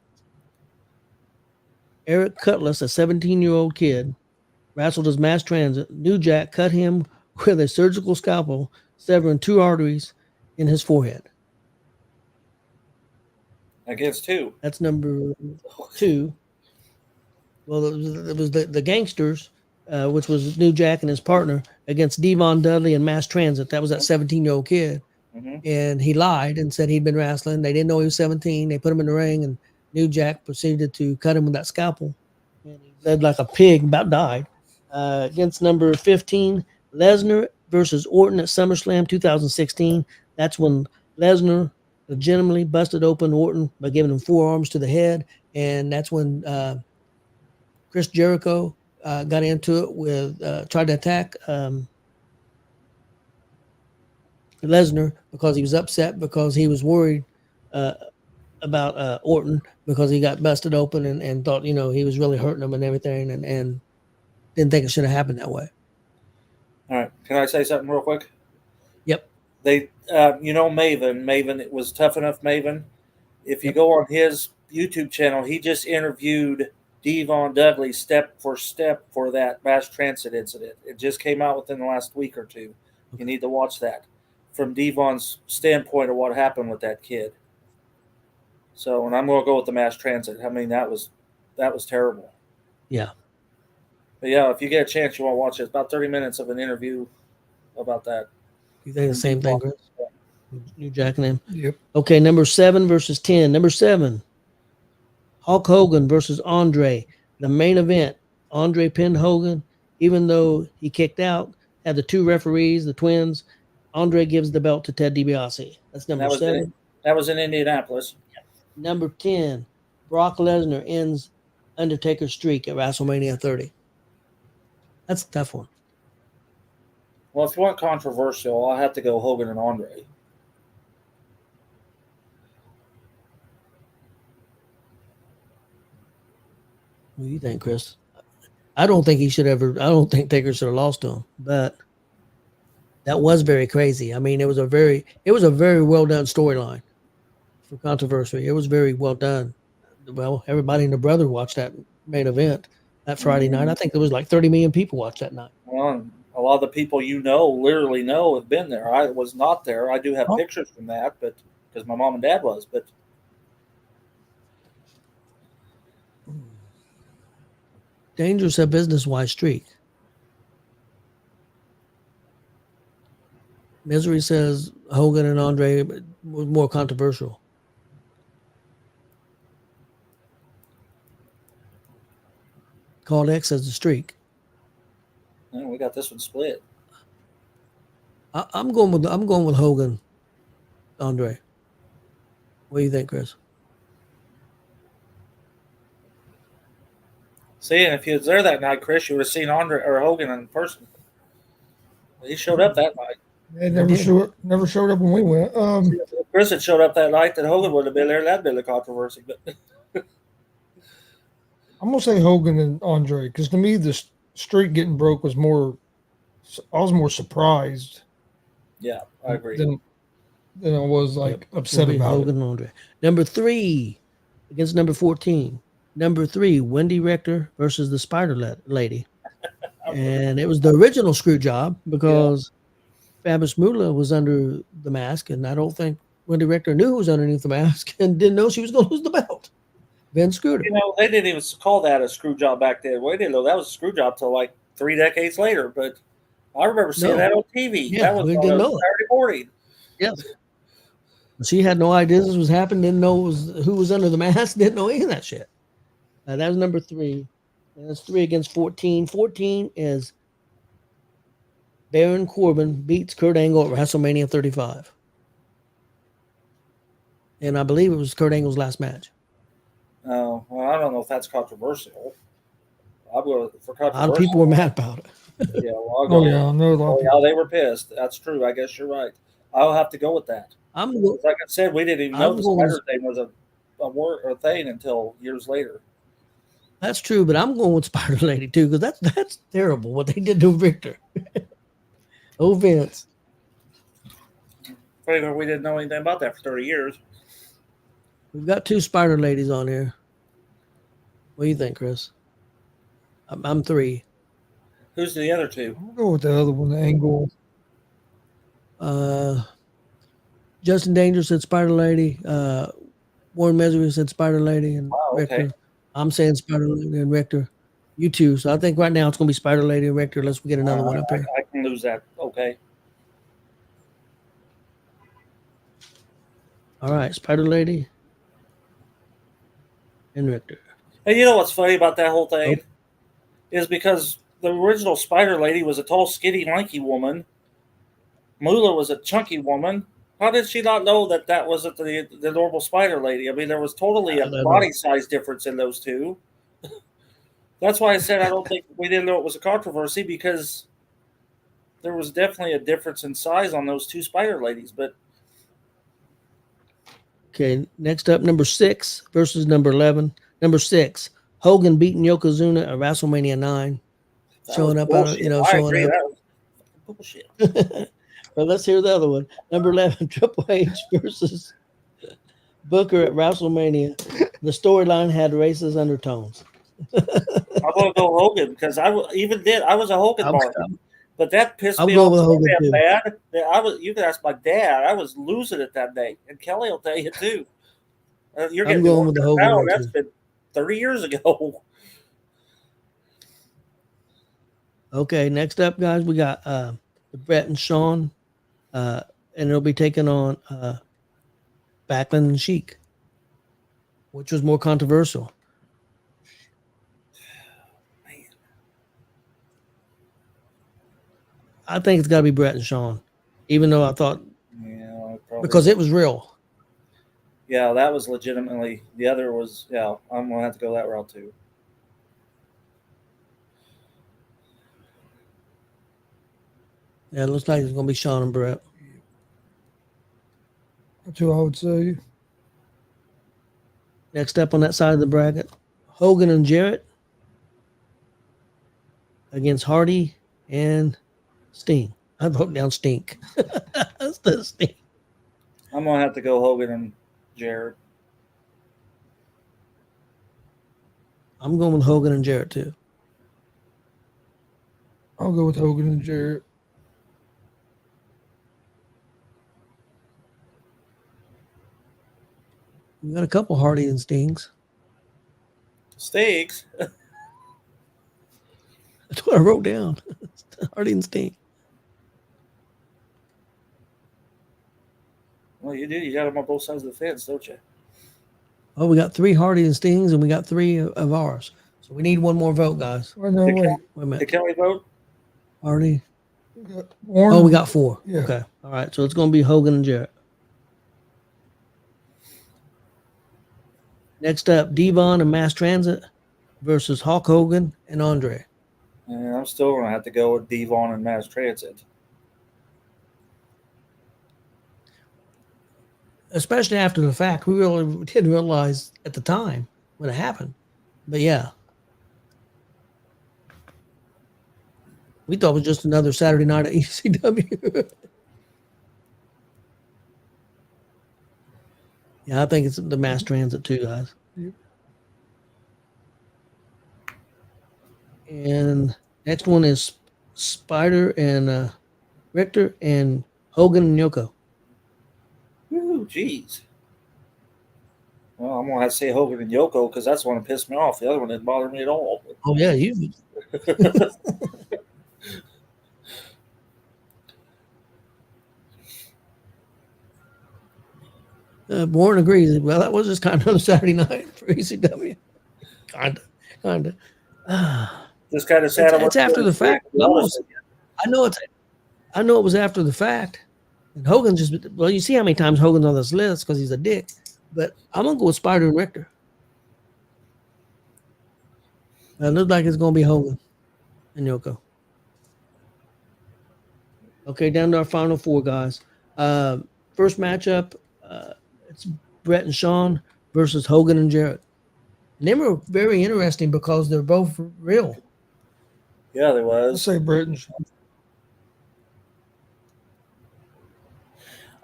Eric Cutlass, a 17-year-old kid, wrestled as Mass Transit. New Jack cut him with a surgical scalpel, severing 2 arteries in his forehead. Against who? That's number 2. Well, it was the Gangsters, which was New Jack and his partner, against Devon Dudley and Mass Transit. That was that 17-year-old kid. Mm-hmm. And he lied and said he'd been wrestling. They didn't know he was 17. They put him in the ring, and New Jack proceeded to cut him with that scalpel. And he bled like a pig, about died. Against number 15, Lesnar versus Orton at SummerSlam 2016. That's when Lesnar legitimately busted open Orton by giving him 4 arms to the head. And that's when Chris Jericho got into it with, tried to attack Lesnar because he was upset because he was worried about Orton because he got busted open and thought, he was really hurting him and everything and didn't think it should have happened that way. All right. Can I say something real quick? Yep. They, Maven, it was Tough Enough Maven. If you go on his YouTube channel, he just interviewed Devon Dudley step for step for that Mass Transit incident. It just came out within the last week or two. You need to watch that from Devon's standpoint of what happened with that kid. So, and I'm going to go with the Mass Transit. I mean, that was terrible. Yeah. But yeah, if you get a chance, you want to watch it. It's about 30 minutes of an interview about that. You think the same thing, Chris? New Jack and him? Yep. Okay, number 7 versus 10. Number 7, Hulk Hogan versus Andre. The main event, Andre pinned Hogan, even though he kicked out, had the 2 referees, the twins. Andre gives the belt to Ted DiBiase. That's number 7. That was in Indianapolis. Number 10, Brock Lesnar ends Undertaker's streak at WrestleMania 30. That's a tough one. Well, if you want controversial, I'll have to go Hogan and Andre. What do you think, Chris? I don't think Taker should have lost to him, but that was very crazy. I mean, it was a very well done storyline for controversy. It was very well done. Well, everybody and their brother watched that main event that Friday night. I think there was like 30 million people watched that night. Well, a lot of the people literally know have been there. I was not there. I do have pictures from that, but because my mom and dad was, but dangerous a business-wise streak. Misery says Hogan and Andre was more controversial. Called X as the streak. yeah, we got this one split. I'm going with Hogan, Andre. What do you think, Chris? See, and if you was there that night, Chris, you would have seen Andre or Hogan in person. He showed up that night. It never showed up when we went. If Chris had showed up that night, then Hogan would have been there. That'd been a controversy. But I'm gonna say Hogan and Andre because to me the streak getting broke was more. I was more surprised. Yeah, I agree. Than I was upset about Hogan and Andre. Number 3 against number 14. Number 3, Wendy Rector versus the Spider Lady. And it was the original screw job because Fabius Moolah was under the mask, and I don't think Wendy Rector knew who was underneath the mask and didn't know she was going to lose the belt. Vince screwed her. They didn't even call that a screw job back then. We didn't know that was a screw job till like 3 decades later. But I remember seeing that on TV. Yeah, that was we on didn't a know it. Saturday morning. Yes. She had no idea this was happening, didn't know who was under the mask, didn't know any of that shit. That was number 3. And that's 3 against 14. 14 is Baron Corbin beats Kurt Angle at WrestleMania 35. And I believe it was Kurt Angle's last match. Oh, well, I don't know if that's controversial. I'll go for controversial. A lot of people were mad about it. Yeah, well, I'll go. I know a lot of people. They were pissed. That's true. I guess you're right. I'll have to go with that. Like I said, we didn't even know the Spider thing was a word or a thing until years later. That's true, but I'm going with Spider Lady too because that's terrible what they did to Victor. Oh, Vince. Figured we didn't know anything about that for 30 years. We've got 2 Spider Ladies on here. What do you think, Chris? I'm 3. Who's the other 2? I'll go with the other one, the Angle. Justin Danger said Spider Lady. Warren Mesery said Spider Lady, and Wow, Richter. okay. I'm saying Spider Lady and Richter. You too. So I think right now it's going to be Spider Lady and Richter unless we get another one up here. I can lose that. Okay. All right, Spider Lady and Richter. And you know what's funny about that whole thing? Is because the original Spider Lady was a tall, skinny, lanky woman. Moolah was a chunky woman. How did she not know that that wasn't the normal Spider Lady? I mean, there was totally a body size difference in those 2. That's why I said I don't think we didn't know it was a controversy, because there was definitely a difference in size on those 2 Spider Ladies. But okay, next up, number 6 versus number 11. Number 6, Hogan beating Yokozuna at WrestleMania 9. Showing up, I agree, up. that was bullshit. Well, let's hear the other one. Number 11, Triple H versus Booker at WrestleMania. The storyline had racist undertones. I'm going to go Hogan, because I was a Hogan mark. But that pissed me off so damn bad that you can ask my dad. I was losing it that day, and Kelly will tell you too. You're getting going with the Hogan now. one That's too. been 30 years ago. Okay, next up, guys, we got Brett and Sean, and it'll be taking on Backlund and Sheik, which was more controversial. I think it's got to be Brett and Sean, even though I thought, because it was real. Yeah, that was legitimately. The other was, I'm going to have to go that route too. Yeah, it looks like it's going to be Sean and Brett. That's who I would say. Next up on that side of the bracket, Hogan and Jarrett against Hardy and Sting. I wrote down Stink. That's the Stink. I'm going to have to go Hogan and Jarrett. I'm going with Hogan and Jarrett too. I'll go with Hogan and Jarrett. We got a couple Hardy and Stings. Steaks? That's what I wrote down. Hardy and Sting. Well, you do. You got them on both sides of the fence, don't you? Oh, we got 3 Hardy and Stings, and we got 3 of ours. So we need one more vote, guys. Wait a minute. Did Kelly vote? Hardy. Warren. Oh, we got 4. Yeah. Okay. All right. So it's going to be Hogan and Jarrett. Next up, Devon and Mass Transit versus Hulk Hogan and Andre. And I'm still going to have to go with Devon and Mass Transit. Especially after the fact. We really didn't realize at the time when it happened. But yeah. We thought it was just another Saturday night at ECW. Yeah, I think it's the Mass Transit too, guys. Yep. And next one is Spider and Richter and Hogan and Yoko. Ooh, jeez. Well, I'm going to have to say Hogan and Yoko, because that's the one that pissed me off. The other one didn't bother me at all. Oh, yeah, you. Warren agrees. Well, that was just kind of a Saturday night for ECW. Kind of. Just kind of sad. It's after the fact. I know it was after the fact. And Hogan you see how many times Hogan's on this list because he's a dick. But I'm going to go with Spider and Richter. It looks like it's going to be Hogan and Yoko. Okay, down to our final 4, guys. First matchup, it's Brett and Sean versus Hogan and Jarrett. And they were very interesting because they're both real. Yeah, there I'll was. say Brett and Sean.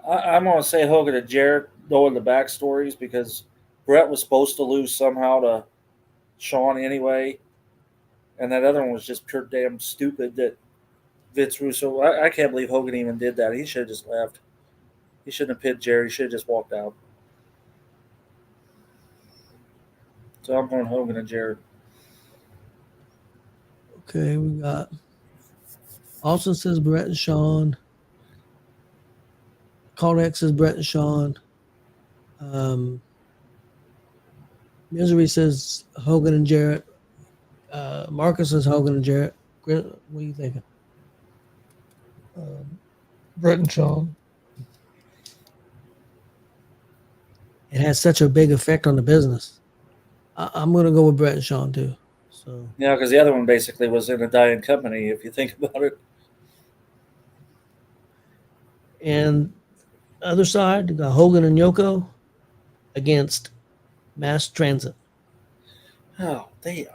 I'm going to say Hogan and Jarrett, knowing the backstories, because Brett was supposed to lose somehow to Shawn anyway, and that other one was just pure damn stupid that Vince Russo. I can't believe Hogan even did that. He should have just left. He shouldn't have pinned Jerry. He should have just walked out. So I'm going Hogan and Jarrett. Okay, we got Austin says Brett and Shawn. Cortex says Brett and Shawn. Misery says Hogan and Jarrett. Marcus says Hogan and Jarrett. What are you thinking? Brett and Shawn. It has such a big effect on the business. I'm going to go with Brett and Shawn too. So Yeah, because the other one basically was in a dying company, if you think about it. And other side, you got Hogan and Yoko against Mass Transit. Oh, damn.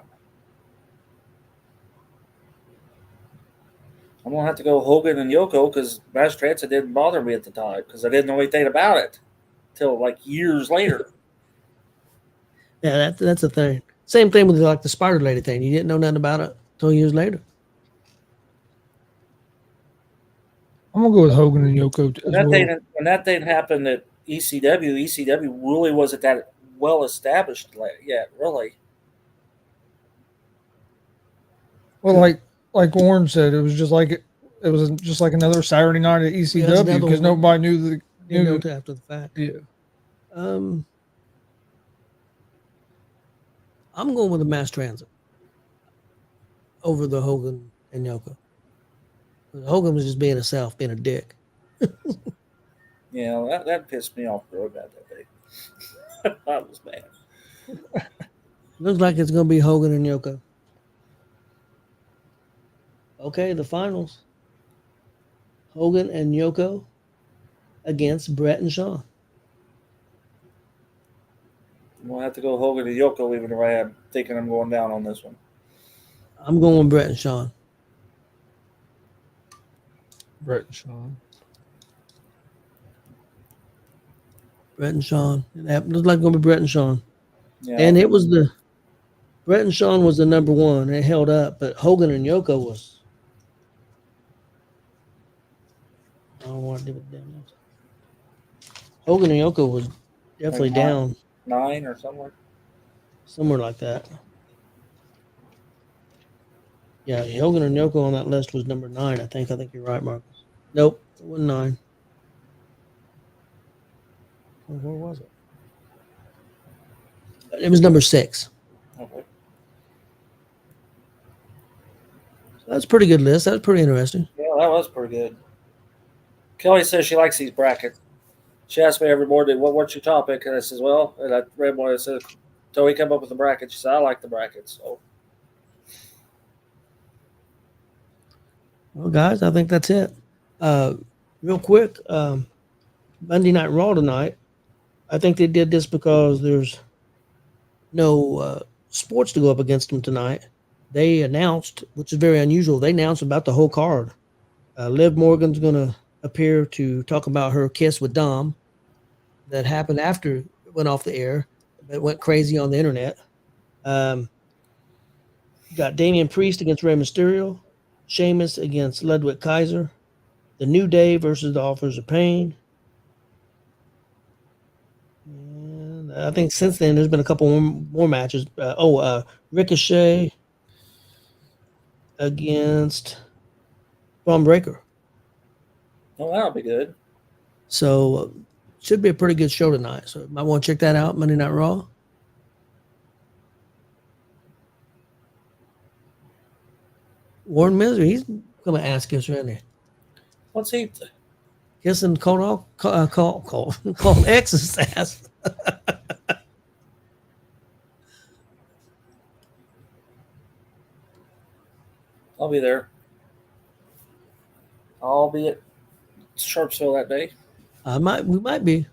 I'm going to have to go Hogan and Yoko because Mass Transit didn't bother me at the time because I didn't know anything about it until like years later. Yeah, that's the thing. Same thing with like the Spider Lady thing. You didn't know nothing about it until years later. I'm gonna go with Hogan and Yoko as well. When that thing happened at ECW really wasn't that well established yet, really. Well, like Warren said, it was just like another Saturday night at ECW because nobody knew after the fact. Yeah. I'm going with the Mass Transit over the Hogan and Yoko. Hogan was just being himself, being a dick. Yeah, that pissed me off real bad that day. I was mad. Looks like it's going to be Hogan and Yoko. Okay, the finals. Hogan and Yoko against Brett and Shawn. I'm going to have to go Hogan and Yoko even if I am thinking I'm going down on this one. I'm going with Brett and Shawn. Brett and Shawn. Brett and Shawn. It looks like it's going to be Brett and Shawn. Yeah, and it was Brett and Shawn was the number one. It held up, but Hogan and Yoko was. I don't want to do it down. Hogan and Yoko was definitely like down. 9 or somewhere. Somewhere like that. Yeah, Hogan and Yoko on that list was number 9, I think. I think you're right, Marcus. Nope, it wasn't 9. Where was it? It was number 6. Okay. So that's a pretty good list. That's pretty interesting. Yeah, that was pretty good. Kelly says she likes these brackets. She asked me every morning, what's your topic? And I says, well, and I read one. I said, so we come up with the bracket. She said, I like the brackets. So. Well, guys, I think that's it. Real quick, Monday Night Raw tonight. I think they did this because there's no sports to go up against them tonight. They announced, which is very unusual, they announced about the whole card. Liv Morgan's going to appear to talk about her kiss with Dom that happened after it went off the air, but went crazy on the internet. Got Damian Priest against Rey Mysterio, Sheamus against Ludwig Kaiser, The New Day versus the Authors of Pain. And I think since then there's been a couple more matches. Ricochet against Braun Breaker. Oh, that'll be good. So should be a pretty good show tonight. So you might want to check that out, Monday Night Raw. Warren Misery, he's going to ask us right there. What's he? Kissing called X's ass. I'll be there. I'll be at Sharpsville that day. We might be.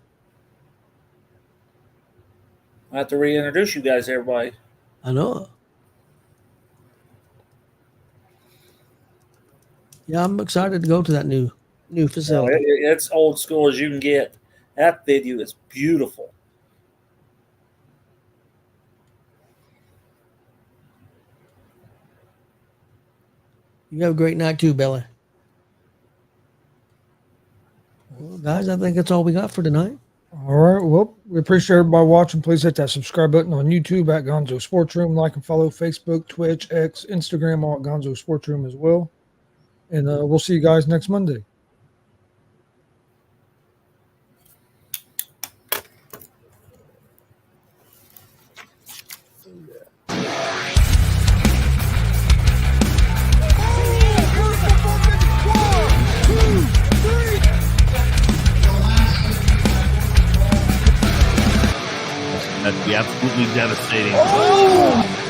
I have to reintroduce you guys to everybody. I know. Yeah, I'm excited to go to that new new So facility. it's old school as you can get. That video is beautiful. You have a great night too, Billy. Well, guys, I think that's all we got for tonight. All right. Well, we appreciate everybody watching. Please hit that subscribe button on YouTube at Gonzo Sports Room. Like and follow Facebook, Twitch, X, Instagram, all at Gonzo Sports Room as well. And we'll see you guys next Monday. That'd be absolutely devastating.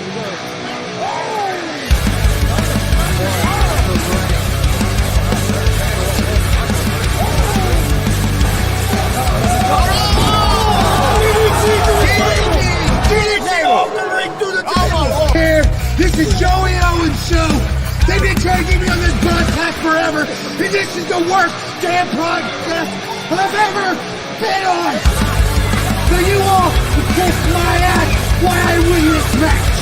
This is Joey Owens' show. They've been trying to get me on this broadcast forever, and this is the worst damn broadcast I've ever been on. So you all can kiss my ass while I win this match.